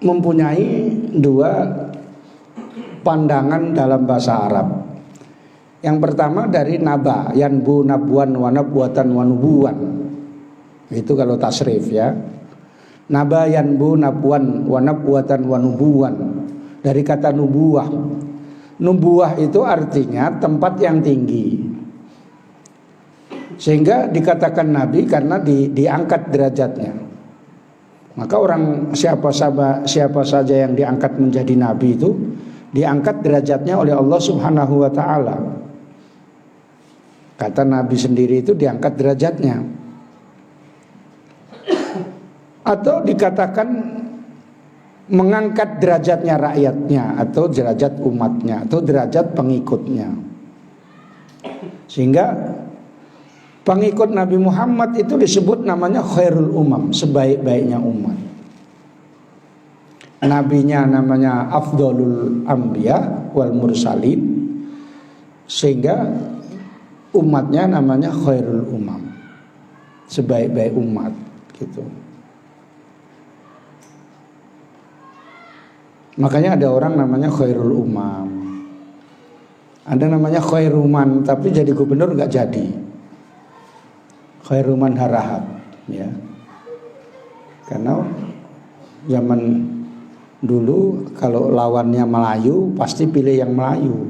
mempunyai 2 pandangan dalam bahasa Arab. Yang pertama dari naba, yanbu nabuan wa nabuatan wa nubuwan. Itu kalau tasrif ya. Naba yanbu nabuan wa nabuatan wa nubuwan. Dari kata nubuah. Nubuah itu artinya tempat yang tinggi. Sehingga dikatakan nabi karena diangkat derajatnya. Maka orang siapa saja yang diangkat menjadi nabi itu diangkat derajatnya oleh Allah Subhanahu wa taala. Kata Nabi sendiri itu diangkat derajatnya. Atau dikatakan mengangkat derajatnya rakyatnya, atau derajat umatnya, atau derajat pengikutnya. Sehingga pengikut Nabi Muhammad itu disebut namanya khairul umam, sebaik-baiknya umat. Nabinya namanya afdalul anbiya wal mursalin, sehingga umatnya namanya khairul umam, sebaik-baik umat gitu. Makanya ada orang namanya khairul umam, ada namanya khairuman, tapi jadi gubernur nggak jadi. Khairuman Harahap ya. Karena zaman dulu kalau lawannya Melayu pasti pilih yang Melayu.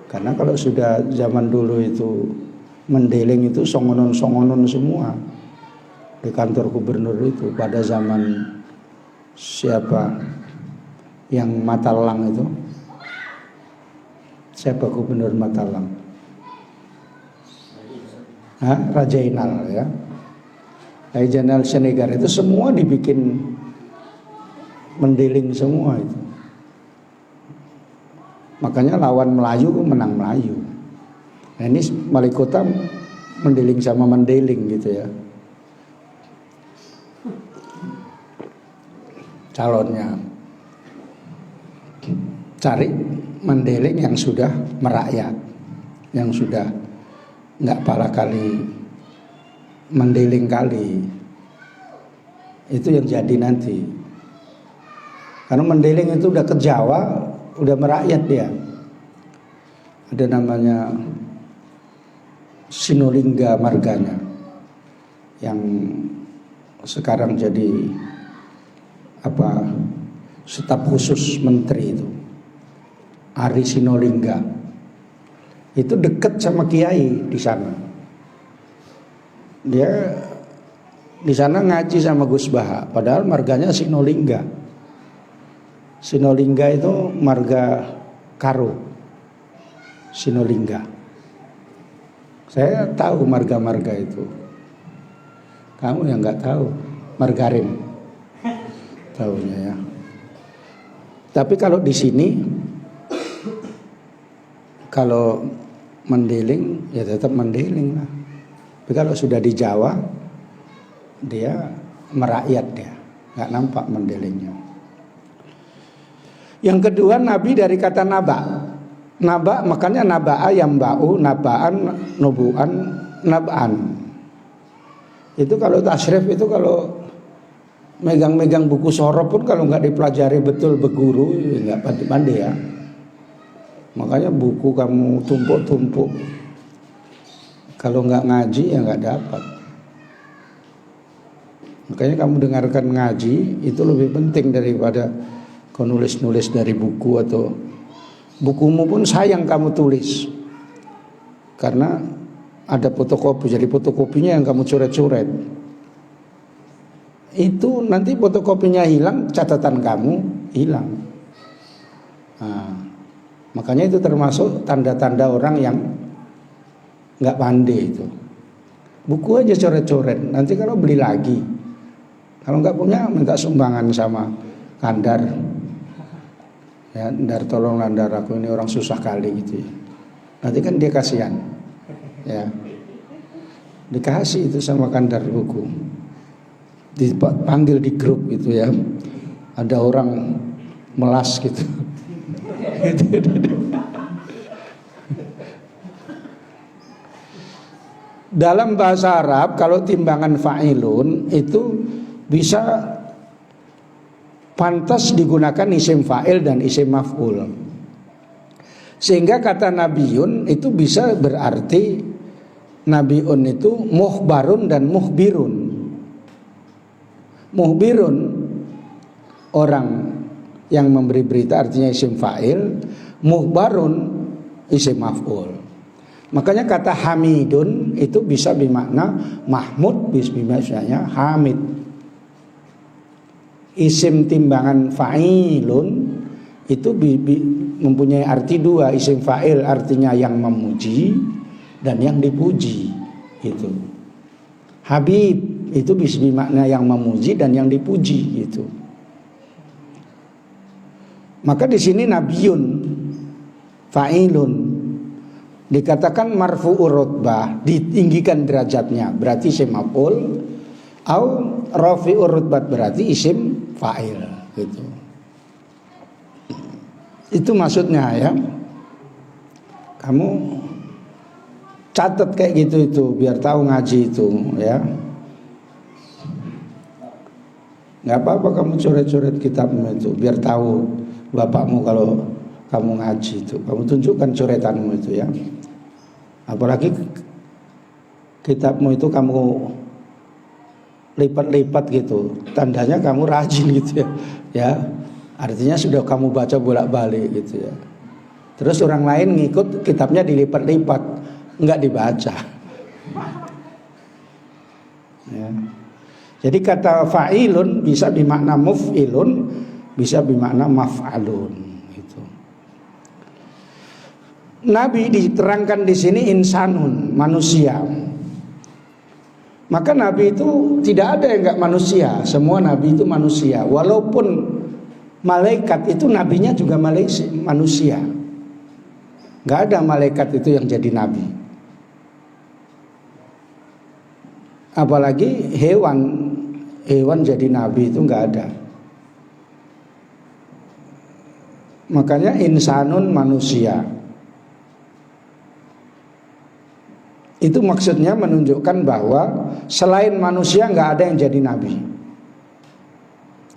Karena kalau sudah zaman dulu itu mendeling itu songonon-songonon semua di kantor gubernur itu pada zaman siapa yang Matalang itu, siapa gubernur Matalang? Raja Inal ya. Raja Inal Senegar itu semua dibikin mendeling semua itu. Makanya lawan Melayu menang Melayu. Nah ini wali kota mendeling sama mendeling gitu ya. Calonnya cari mendeling yang sudah merakyat, yang sudah nggak pala kali mendeling kali. Itu yang jadi nanti. Karena mendeling itu udah ke Jawa, udah merakyat dia. Ada namanya Sinolingga marganya, yang sekarang jadi staf khusus menteri itu, Ari Sinolingga. Itu dekat sama Kiai di sana. Dia di sana ngaji sama Gus Baha, padahal marganya Sinolingga. Sinolingga itu marga Karo. Sinolingga. Saya tahu marga-marga itu. Kamu yang nggak tahu, margarin. Tahunya ya. Tapi kalau di sini, kalau mendeling ya tetap mendeling lah. Tapi kalau sudah di Jawa, dia merakyat dia, nggak nampak mendelingnya. Yang kedua, Nabi dari kata naba. Naba makanya naba'a yamba'u, naba'an, nubu'an, nab'an. Itu kalau tasrif itu kalau megang-megang buku sorof pun kalau nggak dipelajari betul beguru nggak pandai-pandai ya. Makanya buku kamu tumpuk-tumpuk, kalau nggak ngaji ya nggak dapat. Makanya kamu dengarkan ngaji itu lebih penting daripada kau nulis-nulis dari buku, atau bukumu pun sayang kamu tulis karena ada fotokopi, jadi fotokopinya yang kamu coret-coret. Itu nanti fotokopinya hilang, catatan kamu hilang. Nah, makanya itu termasuk tanda-tanda orang yang nggak pandai itu. Buku aja coret-coret, nanti kalau beli lagi, kalau nggak punya minta sumbangan sama Kandar. Ya, Ndar tolonglah Ndar, aku ini orang susah kali gitu ya. Nanti kan dia kasihan. Ya. Dikasih itu sama Kandar buku. Dipanggil di grup gitu ya. Ada orang melas gitu. Dalam bahasa Arab kalau timbangan fa'ilun itu bisa pantas digunakan isim fa'il dan isim maf'ul. Sehingga kata nabiun itu bisa berarti nabiun itu mukhbarun dan mukhbirun. Mukhbirun orang yang memberi berita artinya isim fa'il, mukhbarun isim maf'ul. Makanya kata hamidun itu bisa bermakna mahmud, bisa bermakna hamid. Isim timbangan fa'ilun itu mempunyai arti dua. Isim fa'il artinya yang memuji dan yang dipuji. Itu Habib itu bisa bermakna yang memuji dan yang dipuji gitu. Maka di sini nabiun fa'ilun dikatakan marfu'ur rutbah, ditinggikan derajatnya, berarti isim maf'ul. Au rafi'ur rutbat berarti isim fa'il gitu. Itu maksudnya ya. Kamu catat kayak gitu itu biar tahu ngaji itu ya. Nggak apa-apa kamu coret-coret kitabmu itu biar tahu bapakmu kalau kamu ngaji itu. Kamu tunjukkan coretanmu itu ya. Apalagi kitabmu itu kamu lipat-lipat gitu, tandanya kamu rajin gitu ya. Ya, artinya sudah kamu baca bolak-balik gitu ya. Terus orang lain ngikut kitabnya dilipat-lipat, enggak dibaca. Ya. Jadi kata fa'ilun bisa bermakna muf'ilun, bisa bermakna maf'alun gitu. Nabi diterangkan di sini insanun, manusia. Maka Nabi itu tidak ada yang enggak manusia. Semua Nabi itu manusia. Walaupun malaikat itu nabinya juga manusia. Nggak ada malaikat itu yang jadi nabi. Apalagi hewan jadi nabi itu nggak ada. Makanya insanun manusia. Itu maksudnya menunjukkan bahwa selain manusia nggak ada yang jadi nabi.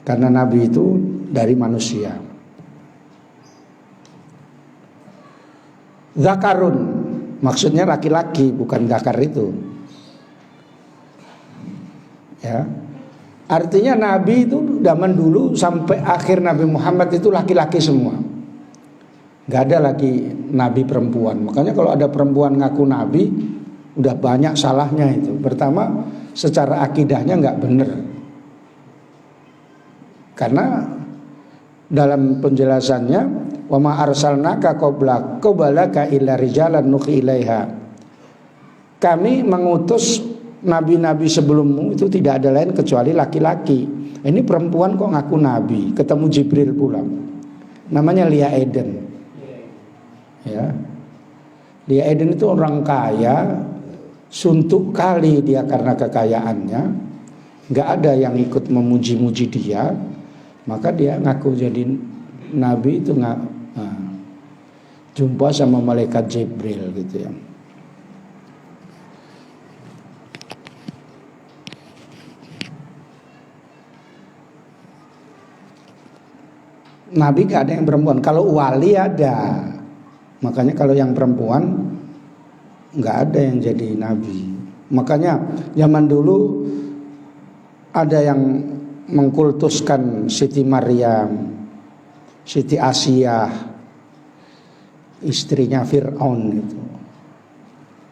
Karena nabi itu dari manusia. Zakarun maksudnya laki-laki, bukan zakar itu. Ya. Artinya nabi itu zaman dulu sampai akhir Nabi Muhammad itu laki-laki semua. Gak ada lagi nabi perempuan. Makanya kalau ada perempuan ngaku nabi, udah banyak salahnya itu. Pertama, secara akidahnya gak benar. Karena dalam penjelasannya, wa ma arsalnaka qablaka illa rijalan nuhi ilaiha. Kami mengutus nabi-nabi sebelummu itu tidak ada lain kecuali laki-laki. Ini perempuan kok ngaku nabi, ketemu Jibril pula. Namanya Lia Eden. Ya. Lia Eden itu orang kaya, suntuk kali dia karena kekayaannya. Nggak ada yang ikut memuji-muji dia, maka dia ngaku jadi nabi itu nggak jumpa sama malaikat Jibril gitu ya. Nabi gak ada yang perempuan. Kalau wali ada. Makanya kalau yang perempuan gak ada yang jadi nabi. Makanya zaman dulu ada yang mengkultuskan Siti Maryam, Siti Asiyah, istrinya Fir'aun itu.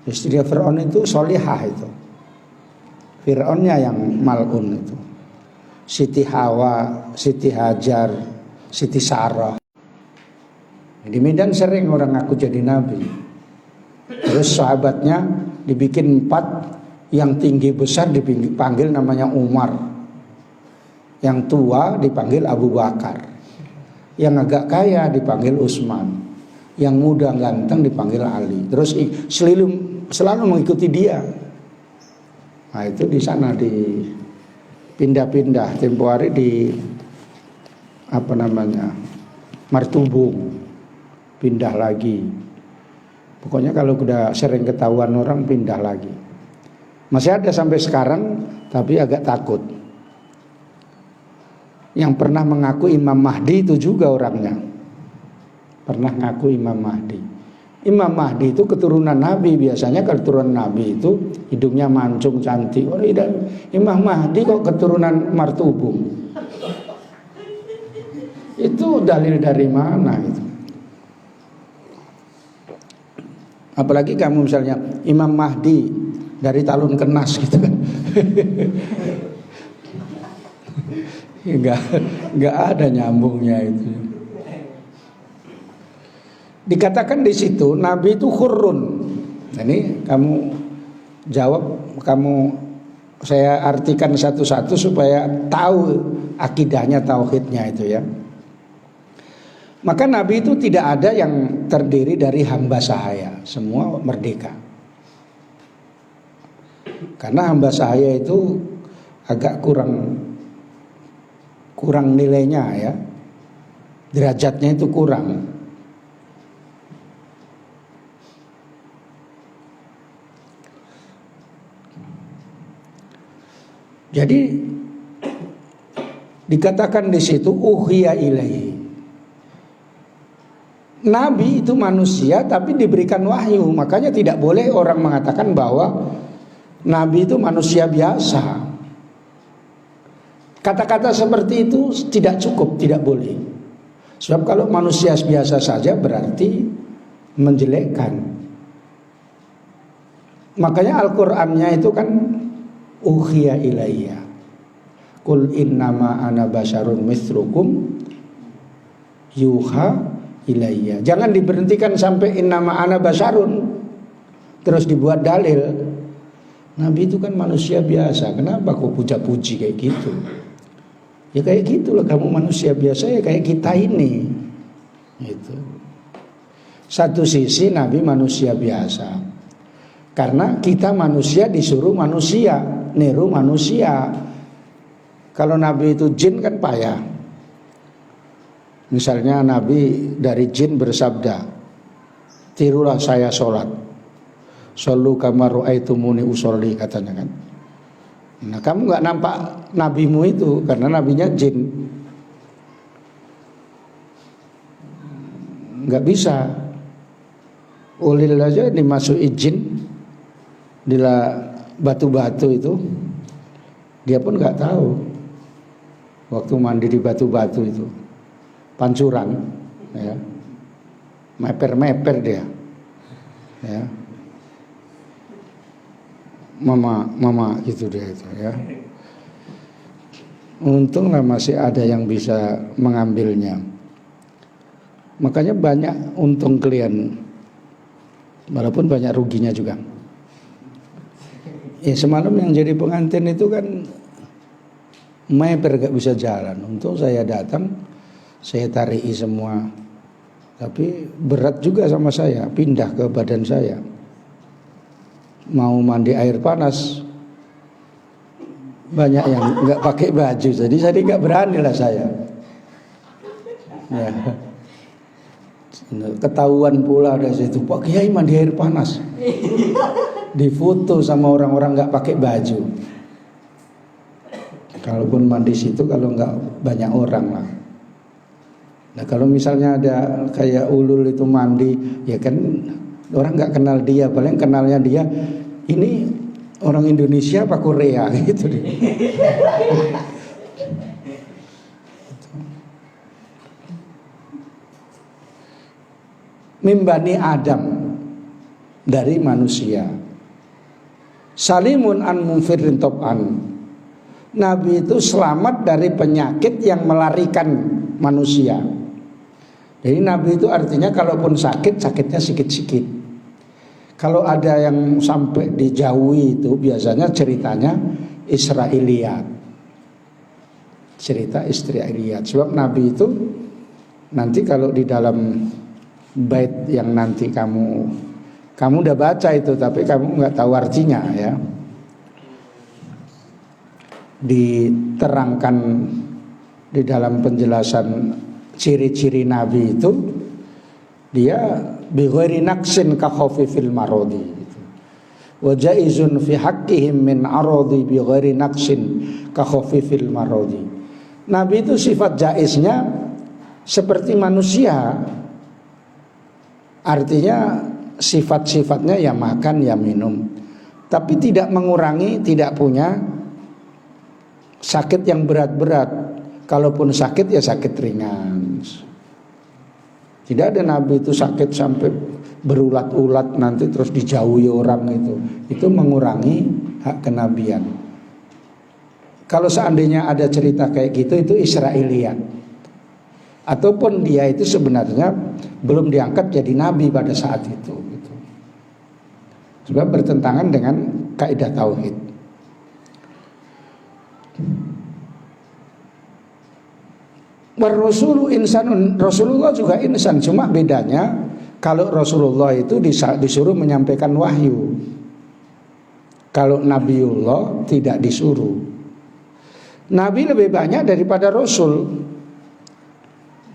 Istrinya Fir'aun itu solihah itu. Fir'aunnya yang mal'un itu. Siti Hawa, Siti Hajar, Siti Sarah. Di Medan sering orang ngaku jadi nabi. Terus sahabatnya dibikin 4, yang tinggi besar dipanggil namanya Umar, yang tua dipanggil Abu Bakar, yang agak kaya dipanggil Utsman, yang muda ganteng dipanggil Ali. Terus selalu mengikuti dia. Nah itu di sana di pindah-pindah. Tempo hari di Martubung, pindah lagi. Pokoknya kalau udah sering ketahuan orang pindah lagi. Masih ada sampai sekarang, tapi agak takut. Yang pernah mengaku Imam Mahdi itu juga orangnya. Pernah ngaku Imam Mahdi. Imam Mahdi itu keturunan Nabi. Biasanya keturunan Nabi itu hidungnya mancung cantik. Imam Mahdi kok keturunan Martubung. Itu dalil dari mana itu? Apalagi kamu misalnya Imam Mahdi dari Talun Kenas gitu kan. Enggak ada nyambungnya itu. Dikatakan di situ Nabi itu khurrun. Ini kamu jawab, saya artikan satu-satu supaya tahu akidahnya, tauhidnya itu ya. Maka Nabi itu tidak ada yang terdiri dari hamba sahaya, semua merdeka. Karena hamba sahaya itu agak kurang nilainya ya, derajatnya itu kurang. Jadi dikatakan di situ uhiya ilaihi. Nabi itu manusia tapi diberikan wahyu. Makanya tidak boleh orang mengatakan bahwa Nabi itu manusia biasa. Kata-kata seperti itu tidak cukup, tidak boleh. Sebab kalau manusia biasa saja berarti menjelekkan. Makanya Al-Qur'annya itu kan uhiya ilayya. Qul innama ana basyarun mithlukum yuha ilayya. Jangan diberhentikan sampai innama ana basyarun terus dibuat dalil. Nabi itu kan manusia biasa. Kenapa kok puja-puji kayak gitu? Ya kayak gitulah, kamu manusia biasa ya kayak kita ini. Gitu. Satu sisi Nabi manusia biasa, karena kita manusia disuruh manusia, niru manusia. Kalau Nabi itu jin kan payah. Misalnya Nabi dari jin bersabda, tirulah saya sholat, shollu kama ra'aitumuni usolli, katanya kan. Nah kamu gak nampak nabimu itu, karena nabinya jin. Gak bisa. Ulil aja dimasuki jin di batu-batu itu, dia pun nggak tahu waktu mandi di batu-batu itu pancuran, ya, meper dia, ya, mama gitu dia itu, ya. Untunglah masih ada yang bisa mengambilnya. Makanya banyak untung kalian, walaupun banyak ruginya juga. Ya semalam yang jadi pengantin itu kan meper gak bisa jalan. Untung saya datang, saya tariki semua. Tapi berat juga sama saya, pindah ke badan saya. Mau mandi air panas, banyak yang gak pakai baju. Jadi gak berani lah saya, ya. Ketahuan pula dari situ, Pak Kiai mandi air panas, difoto sama orang-orang nggak pakai baju. Kalaupun mandi situ kalau nggak banyak orang lah. Nah kalau misalnya ada kayak ulul itu mandi, ya kan orang nggak kenal dia, paling kenalnya dia ini orang Indonesia apa Korea gitu deh. Mimbani Adam, dari manusia. Salimun an munfirin top'an, Nabi itu selamat dari penyakit yang melarikan manusia. Jadi Nabi itu artinya kalaupun sakit, sakitnya sikit-sikit. Kalau ada yang sampai dijauhi itu biasanya ceritanya Israiliyat, cerita Israiliyat. Sebab Nabi itu nanti kalau di dalam bait yang nanti kamu udah baca itu, tapi kamu nggak tahu artinya, ya. Diterangkan di dalam penjelasan ciri-ciri Nabi itu, dia bi ghairi naqsin ka khafifil maradi, wa jaizun fi haqqihim min aradi bi ghairi naqsin ka khafifil maradi. Nabi itu sifat jaiznya seperti manusia. Artinya sifat-sifatnya ya makan ya minum, tapi tidak mengurangi, tidak punya sakit yang berat-berat. Kalaupun sakit ya sakit ringan. Tidak ada Nabi itu sakit sampai berulat-ulat nanti terus dijauhi orang itu. Itu mengurangi hak kenabian. Kalau seandainya ada cerita kayak gitu, itu Israiliyat. Ataupun dia itu sebenarnya belum diangkat jadi nabi pada saat itu, gitu. Sebab bertentangan dengan kaidah tauhid. Warrasulu insanun, Rasulullah juga insan, cuma bedanya kalau Rasulullah itu disuruh menyampaikan wahyu. Kalau Nabiullah tidak disuruh. Nabi lebih banyak daripada Rasul.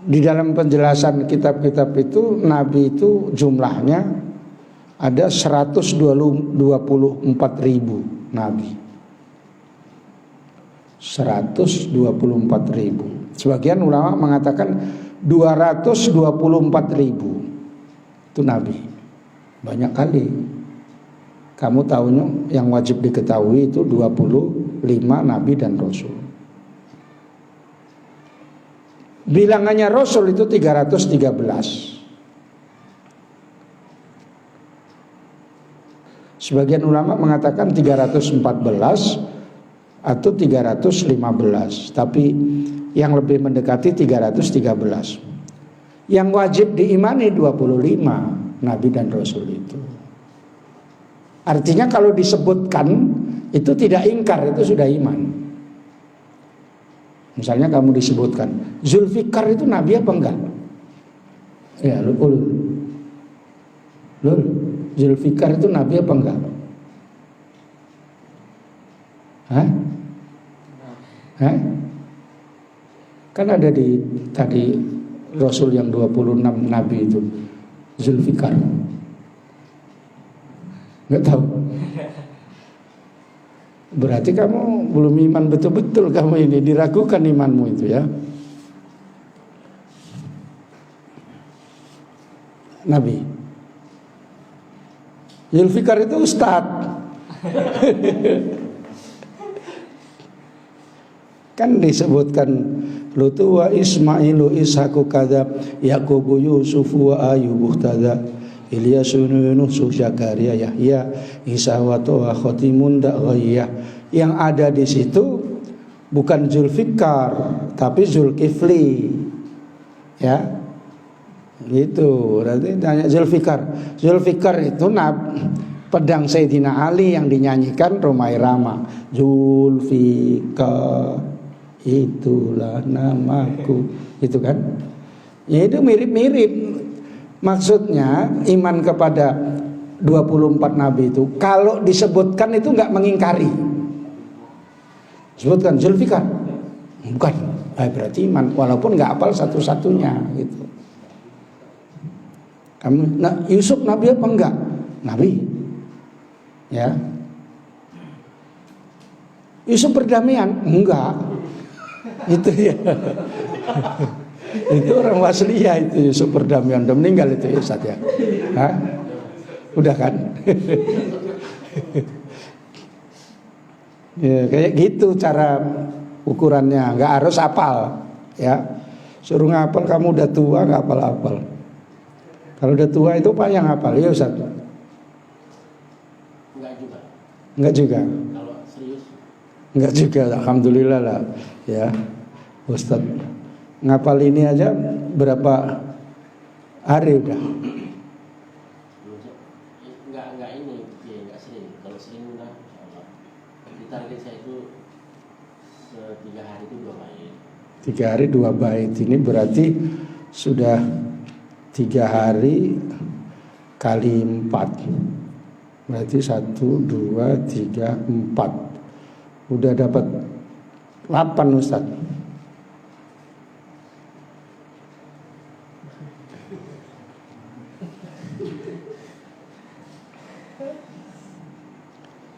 Di dalam penjelasan kitab-kitab itu, Nabi itu jumlahnya ada 124.000 Nabi. 124.000. Sebagian ulama mengatakan 224.000 itu Nabi. Banyak kali. Kamu tahunya yang wajib diketahui itu 25 Nabi dan Rasul. Bilangannya Rasul itu 313. Sebagian ulama mengatakan 314 atau 315, tapi yang lebih mendekati 313. Yang wajib diimani 25 Nabi dan Rasul itu. Artinya kalau disebutkan itu tidak ingkar, itu sudah iman. Misalnya kamu disebutkan Zulfikar itu Nabi apa enggak? Ya, Loh, Zulfikar itu nabi apa enggak? Hah? Hah? Kan ada di tadi Rasul yang 26 nabi itu Zulfikar. Enggak tahu. Berarti kamu belum iman betul-betul, kamu ini diragukan imanmu itu ya. Nabi Zulfikar itu ustadz. Kan disebutkan Lutu wa Ismailu Ishaku kada Yaqubu Yusufu wa Ayubu tada Ilyasu Nuh Zakaria Yahya Isa wa Toha Khotimun Da'ghayah. Yang ada di situ bukan Zulfikar tapi Zulkifli. Ya. Gitu. Berarti tanya Zulfikar. Zulfikar itu pedang Sayyidina Ali yang dinyanyikan Romai Rama. Zulfikar, itulah namaku. Itu kan. Ya itu mirip-mirip. Maksudnya iman kepada 24 nabi itu kalau disebutkan itu enggak mengingkari. Sebutkan Zulfikar. Bukan. Berarti iman walaupun enggak hafal satu-satunya gitu. Kamu, Yusuf nabi apa enggak? Nabi. Ya. Yusuf perdamaian? Enggak. Itu ya. Itu orang Wasliyah itu Yusuf perdamaian. Udah meninggal itu ya Ustaz ya. Hah? Udah kan? Ya, kayak gitu cara ukurannya. Enggak harus hafal ya. Suruh ngapal kamu udah tua enggak hafal-hafal. Kalau udah tua itu Pak yang hafal ya Ustaz? Enggak juga. Kalau serius? Enggak juga, alhamdulillah lah ya. Ustaz ngapal ini aja berapa hari udah? Enggak ini, ya, enggak sering. Kalau sering udah di target saya itu 3 hari itu 2 bait. 3 hari 2 bait. Ini berarti sudah 3 hari kali 4. Berarti 1, 2, 3, 4. Udah dapat 8 Ustaz.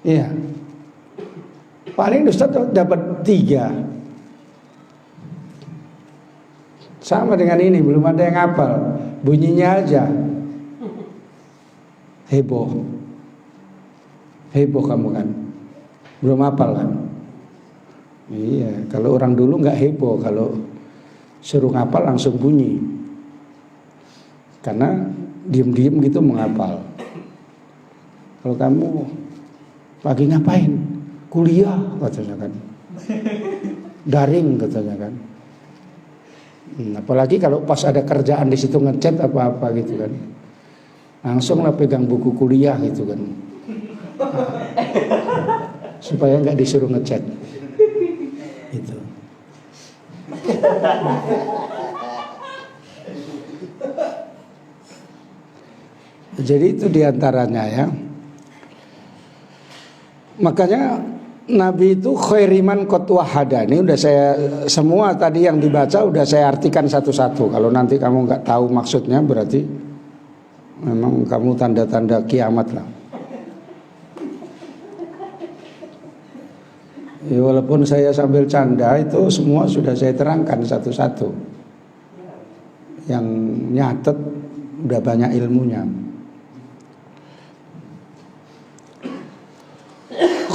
Iya. Paling Ustaz dapat 3. Sama dengan ini, belum ada yang hafal. Bunyinya aja heboh. Heboh kamu kan. Belum hafal kan? Iya, kalau orang dulu nggak heboh, kalau suruh ngapal langsung bunyi. Karena diem-diem gitu menghafal. Kalau kamu pagi ngapain? Kuliah katanya kan. Daring katanya kan. Apalagi kalau pas ada kerjaan di situ ngechat apa-apa gitu kan. Langsung lah pegang buku kuliah gitu kan. Supaya nggak disuruh ngechat. Itu. Jadi itu diantaranya ya. Makanya Nabi itu khairiman qad wahada. Ini udah saya semua tadi yang dibaca udah saya artikan satu-satu. Kalau nanti kamu nggak tahu maksudnya berarti memang kamu tanda-tanda kiamat lah. Ya, walaupun saya sambil canda itu semua sudah saya terangkan satu-satu. Yang nyatet udah banyak ilmunya.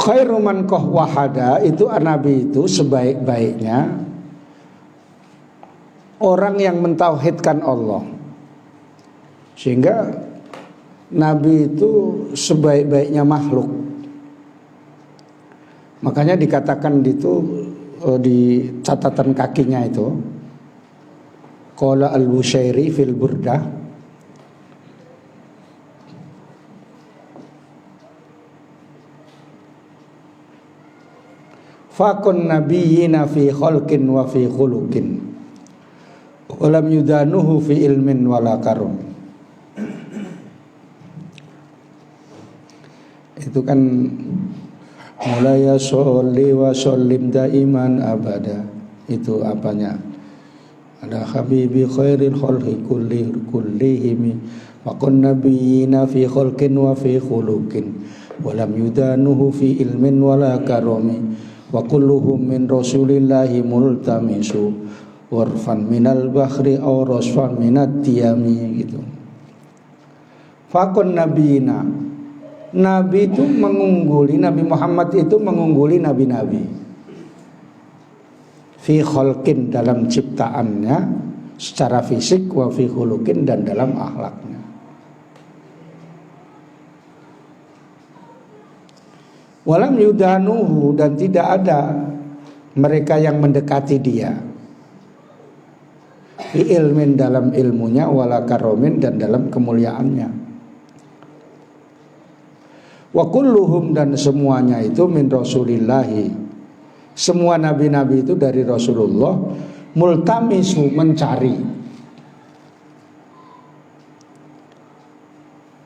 Khairu man qah wahada itu Nabi itu sebaik-baiknya orang yang mentauhidkan Allah. Sehingga Nabi itu sebaik-baiknya makhluk. Makanya dikatakan itu di catatan kakinya itu qala al-Bushairi fil Burdah fakun nabiyina fi khalqin wa fi khuluqin walam yudanuhu fi ilmin wala karum. itu kan mulai sholli wa shollim daiman abada. Itu apanya? Ada habibi khairil khalqi kullihim wa kun nabiyina fi khalqin wa fi khuluqin wa lam yudanuhu fi ilmin wala karami wa kulluhum min rasulillahi multamisu warfan minal bahri aw rasfan minat tiyami gitu. Fakun nabiyina, Nabi itu mengungguli, Nabi Muhammad itu mengungguli nabi-nabi. Fi khalqin dalam ciptaannya secara fisik, wa fi khuluqin dan dalam akhlaknya. Walam yudanuhu dan tidak ada mereka yang mendekati dia. Fi ilmin dalam ilmunya, wala karomin dan dalam kemuliaannya. Wa kulluhum dan semuanya itu min rasulillahi. Semua nabi-nabi itu dari Rasulullah. Multamisu mencari.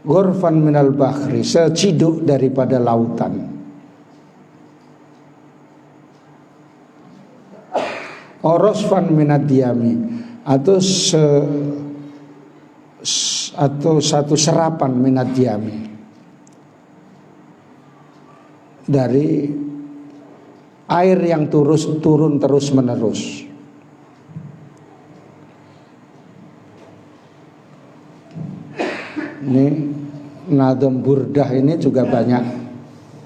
Ghurfan minal bahri, seciduk daripada lautan. Orosfan minad diyami, atau satu serapan minat diami dari air yang turun terus menerus. Ini Nadham Burdah ini juga banyak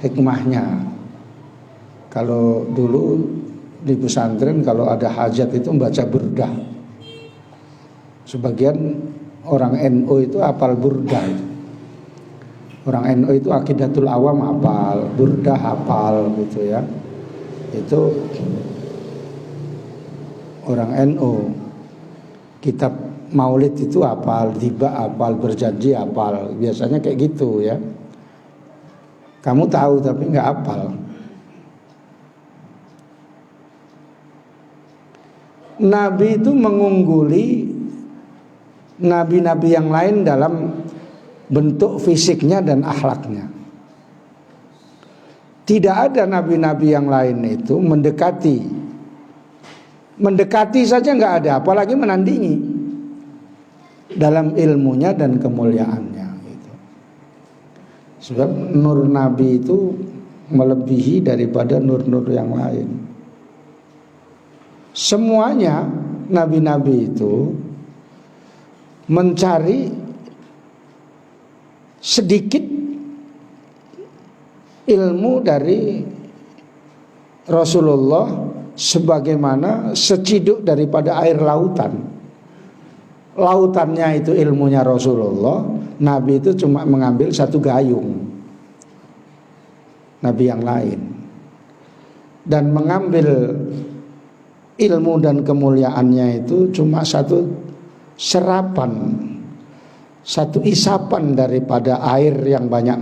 hikmahnya. Kalau dulu di pesantren kalau ada hajat itu membaca burdah. Sebagian orang NU itu hafal burdah. Orang NU itu akidatul awam hafal, burdah hafal gitu ya. Itu orang NU. Kitab Maulid itu hafal, tiba hafal, berjanji hafal. Biasanya kayak gitu ya. Kamu tahu tapi nggak hafal. Nabi itu mengungguli nabi-nabi yang lain dalam bentuk fisiknya dan akhlaknya. Tidak ada nabi-nabi yang lain itu mendekati saja nggak ada, apalagi menandingi dalam ilmunya dan kemuliaannya gitu. Sebab nur Nabi itu melebihi daripada nur-nur yang lain. Semuanya nabi-nabi itu mencari sedikit ilmu dari Rasulullah sebagaimana seciduk daripada air lautan. Lautannya itu ilmunya Rasulullah, Nabi itu cuma mengambil satu gayung. Nabi yang lain. Dan mengambil ilmu dan kemuliaannya itu cuma satu serapan, satu isapan daripada air yang banyak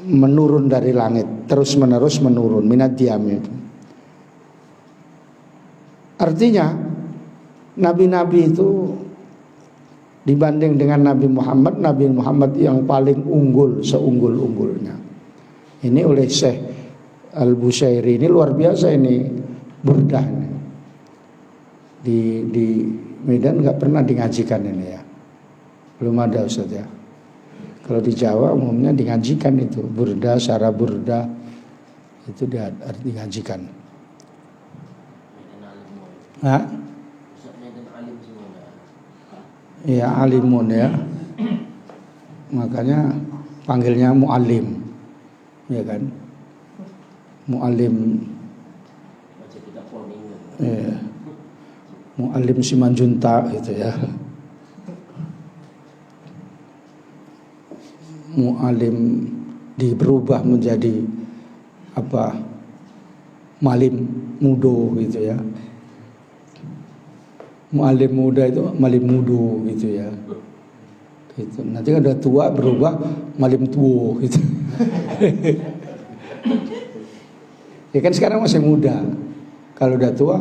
menurun dari langit, terus menerus menurun minat diam itu. Artinya nabi-nabi itu dibanding dengan Nabi Muhammad yang paling unggul, seunggul-unggulnya. Ini oleh Syekh Al-Bushairi, ini luar biasa ini burdah ini. Di Medan nggak pernah dingajikan ini ya, belum ada Ustaz ya. Kalau di Jawa umumnya dingajikan itu burda, syara burda itu dingajikan. Hah? Ya alimun ya, makanya panggilnya mu'alim, ya kan? Mu'alim. Ya. Mu'alim Simanjuntak gitu ya. Mu'alim berubah menjadi apa? Malim mudo gitu ya. Mu'alim muda itu malim mudo gitu ya. Gitu. Nanti kan udah tua berubah malim tuo gitu. Ya kan sekarang masih muda. Kalau udah tua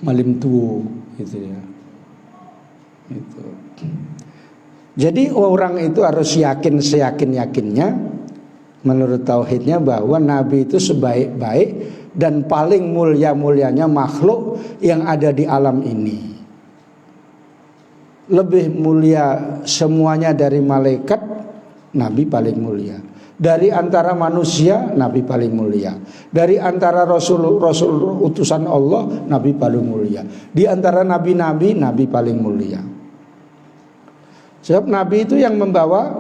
malim tuo gitu ya. Gitu. Jadi orang itu harus yakin seyakin-yakinnya menurut tauhidnya bahwa Nabi itu sebaik-baik dan paling mulia-mulianya makhluk yang ada di alam ini. Lebih mulia semuanya dari malaikat, Nabi paling mulia. Dari antara manusia, Nabi paling mulia. Dari antara rasul utusan Allah, Nabi paling mulia. Di antara nabi-nabi, Nabi paling mulia. Sebab Nabi itu yang membawa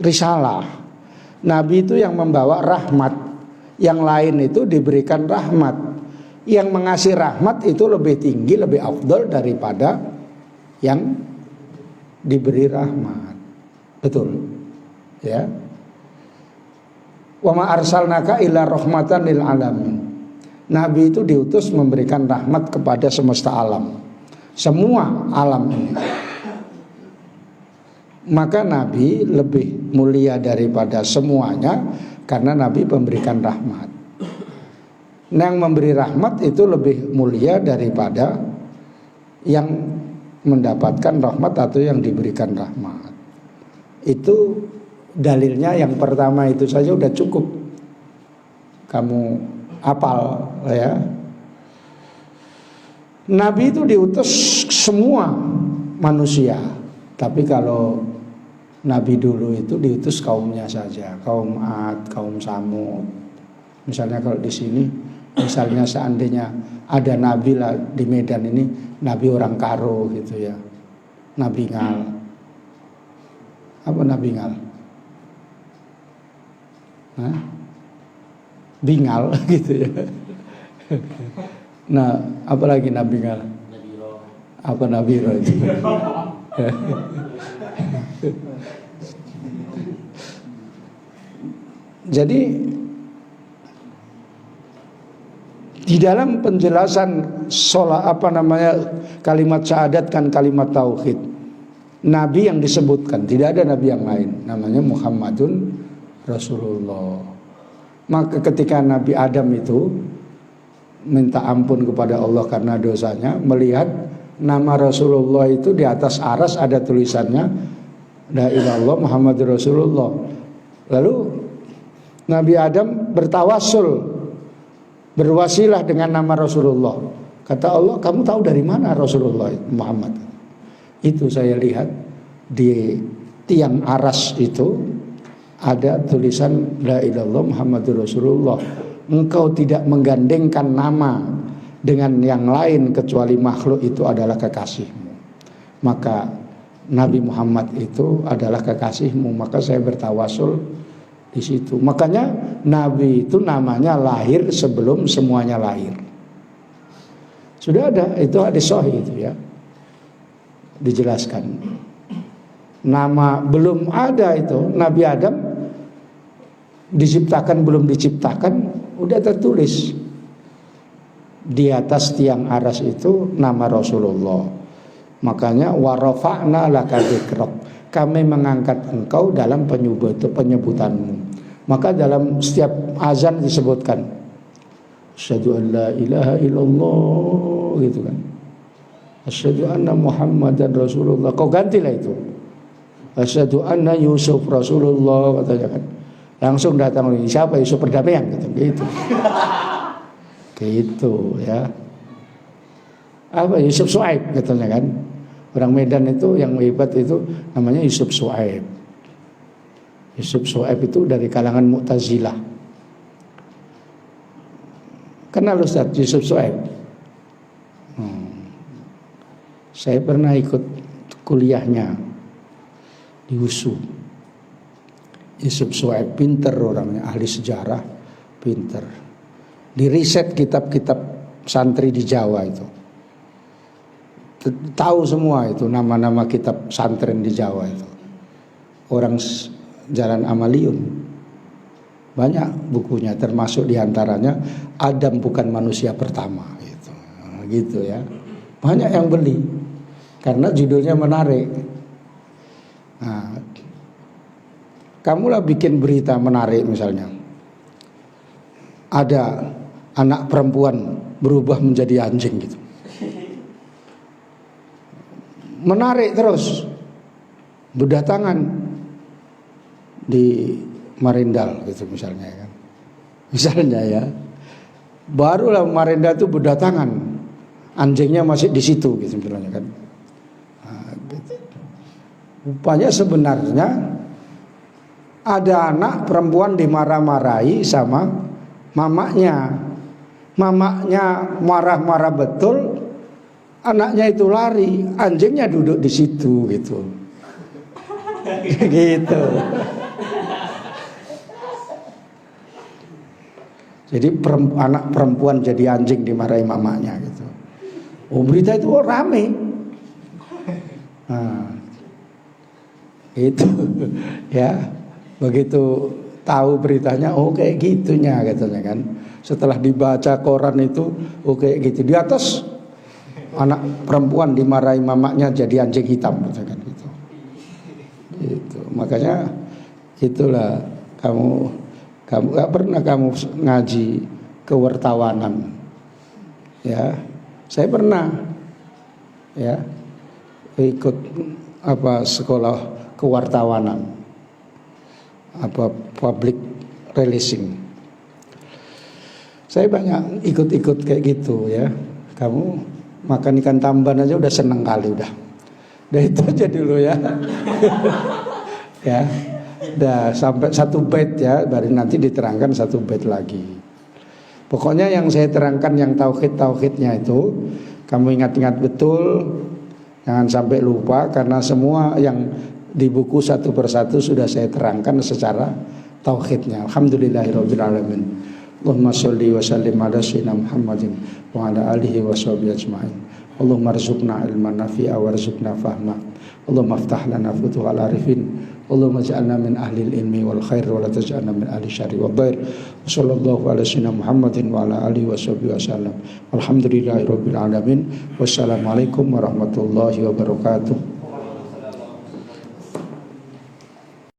risalah. Nabi itu yang membawa rahmat. Yang lain itu diberikan rahmat. Yang mengasih rahmat itu lebih tinggi, lebih afdal daripada yang diberi rahmat. Betul. Ya. Wa ma arsalnaka illa rahmatan lil alamin. Nabi itu diutus memberikan rahmat kepada semesta alam. Semua alam ini. Maka Nabi lebih mulia daripada semuanya karena Nabi memberikan rahmat. Yang memberi rahmat itu lebih mulia daripada yang mendapatkan rahmat atau yang diberikan rahmat. Itu dalilnya yang pertama itu saja udah cukup. Kamu hafal ya. Nabi itu diutus semua manusia. Tapi kalau Nabi dulu itu diutus kaumnya saja, kaum Ad, kaum Samud. Misalnya kalau di sini, misalnya seandainya ada nabi lah di Medan ini, nabi orang Karo gitu ya, nabi Ngal. Apa nabi Ngal? Hah? Bingal gitu ya. Nah, apalagi nabi Ngal? Apa nabi Ro itu? Jadi di dalam penjelasan kalimat syahadat kan kalimat tauhid, nabi yang disebutkan tidak ada nabi yang lain, namanya Muhammadun Rasulullah. Maka ketika Nabi Adam itu minta ampun kepada Allah karena dosanya, melihat nama Rasulullah itu di atas aras ada tulisannya la ilaha illallah Muhammadur Rasulullah. Lalu Nabi Adam bertawassul, berwasilah dengan nama Rasulullah. Kata Allah, kamu tahu dari mana Rasulullah Muhammad? Itu saya lihat di tiang aras itu ada tulisan la ilaha illallah Muhammadur Rasulullah. Engkau tidak menggandengkan nama dengan yang lain kecuali makhluk itu adalah kekasihmu. Maka Nabi Muhammad itu adalah kekasihmu. Maka saya bertawasul di situ. Makanya Nabi itu namanya lahir sebelum semuanya lahir. Sudah ada, itu hadis sahih itu ya. Dijelaskan. Nama belum ada itu, Nabi Adam diciptakan belum diciptakan, udah tertulis di atas tiang aras itu nama Rasulullah. Makanya warafa'na laka dzikrak, kami mengangkat engkau dalam penyebutanmu. Maka dalam setiap azan disebutkan asyhadu an la ilaha illallah gitu kan, asyhadu anna Muhammadan Rasulullah. Kau gantilah itu asyhadu anna Yusuf Rasulullah katanya kan. Langsung datang lagi, siapa Yusuf perdamaian gitu. Gitu ya. Apa Yusuf Su'aib katanya kan. Orang Medan itu yang hebat itu namanya Yusuf Su'aib. Yusuf Su'aib itu dari kalangan Mu'tazilah. Kenal Ustaz Yusuf Su'aib? Saya pernah ikut kuliahnya di USU. Yusuf Su'aib pinter orangnya, ahli sejarah, pinter. Di riset kitab-kitab santri di Jawa itu. Tahu semua itu nama-nama kitab santren di Jawa itu. Orang Jalan Amaliun. Banyak bukunya, termasuk diantaranya Adam bukan manusia pertama gitu. Nah, gitu ya. Banyak yang beli karena judulnya menarik. Nah, kamulah bikin berita menarik misalnya. Ada anak perempuan berubah menjadi anjing gitu. Menarik terus. Berdatangan di Marindal gitu misalnya kan. Misalnya ya. Barulah Marindal itu berdatangan. Anjingnya masih di situ gitu misalnya kan. Nah, gitu. Rupanya sebenarnya ada anak perempuan dimarah-marahi sama mamanya. Mamanya marah-marah betul. Anaknya itu lari, anjingnya duduk di situ gitu. Gitu. Jadi anak perempuan jadi anjing dimarahi mamanya gitu. Oh, berita itu rame. Nah, itu ya. Begitu tahu beritanya, oh kayak gitunya katanya kan. Setelah dibaca koran itu, oh kayak gitu. Di atas anak perempuan dimarahi mamanya jadi anjing hitam kan gitu. Gitu. Makanya itulah kamu gak pernah kamu ngaji kewartawanan. Ya. Saya pernah ya ikut sekolah kewartawanan. Public releasing. Saya banyak ikut-ikut kayak gitu ya. Kamu makan ikan tamban aja udah seneng kali udah. Udah itu aja dulu ya. Ya. Udah sampai 1 bait ya, baru nanti diterangkan 1 bait lagi. Pokoknya yang saya terangkan yang tauhidnya itu kamu ingat-ingat betul, jangan sampai lupa karena semua yang di buku satu persatu sudah saya terangkan secara tauhidnya. Alhamdulillahirabbil alamin. Allahumma sholli wa sallim ala sayyidina Muhammadin wa ala alihi wa sahbihi ajma'in. Allahumma arzuqna ilman nafi'a warzuqna fahma. Allahumma aftah lana futuhal arifin. Allahumma ja'alna min ahli ilmi wal khair wa la taj'alna min ahli syarri wad dhair. Sallallahu ala sayyidina Muhammadin wa ala alihi wa sahbihi wasallam. Alhamdulillahirabbil alamin. Wassalamualaikum warahmatullahi wabarakatuh.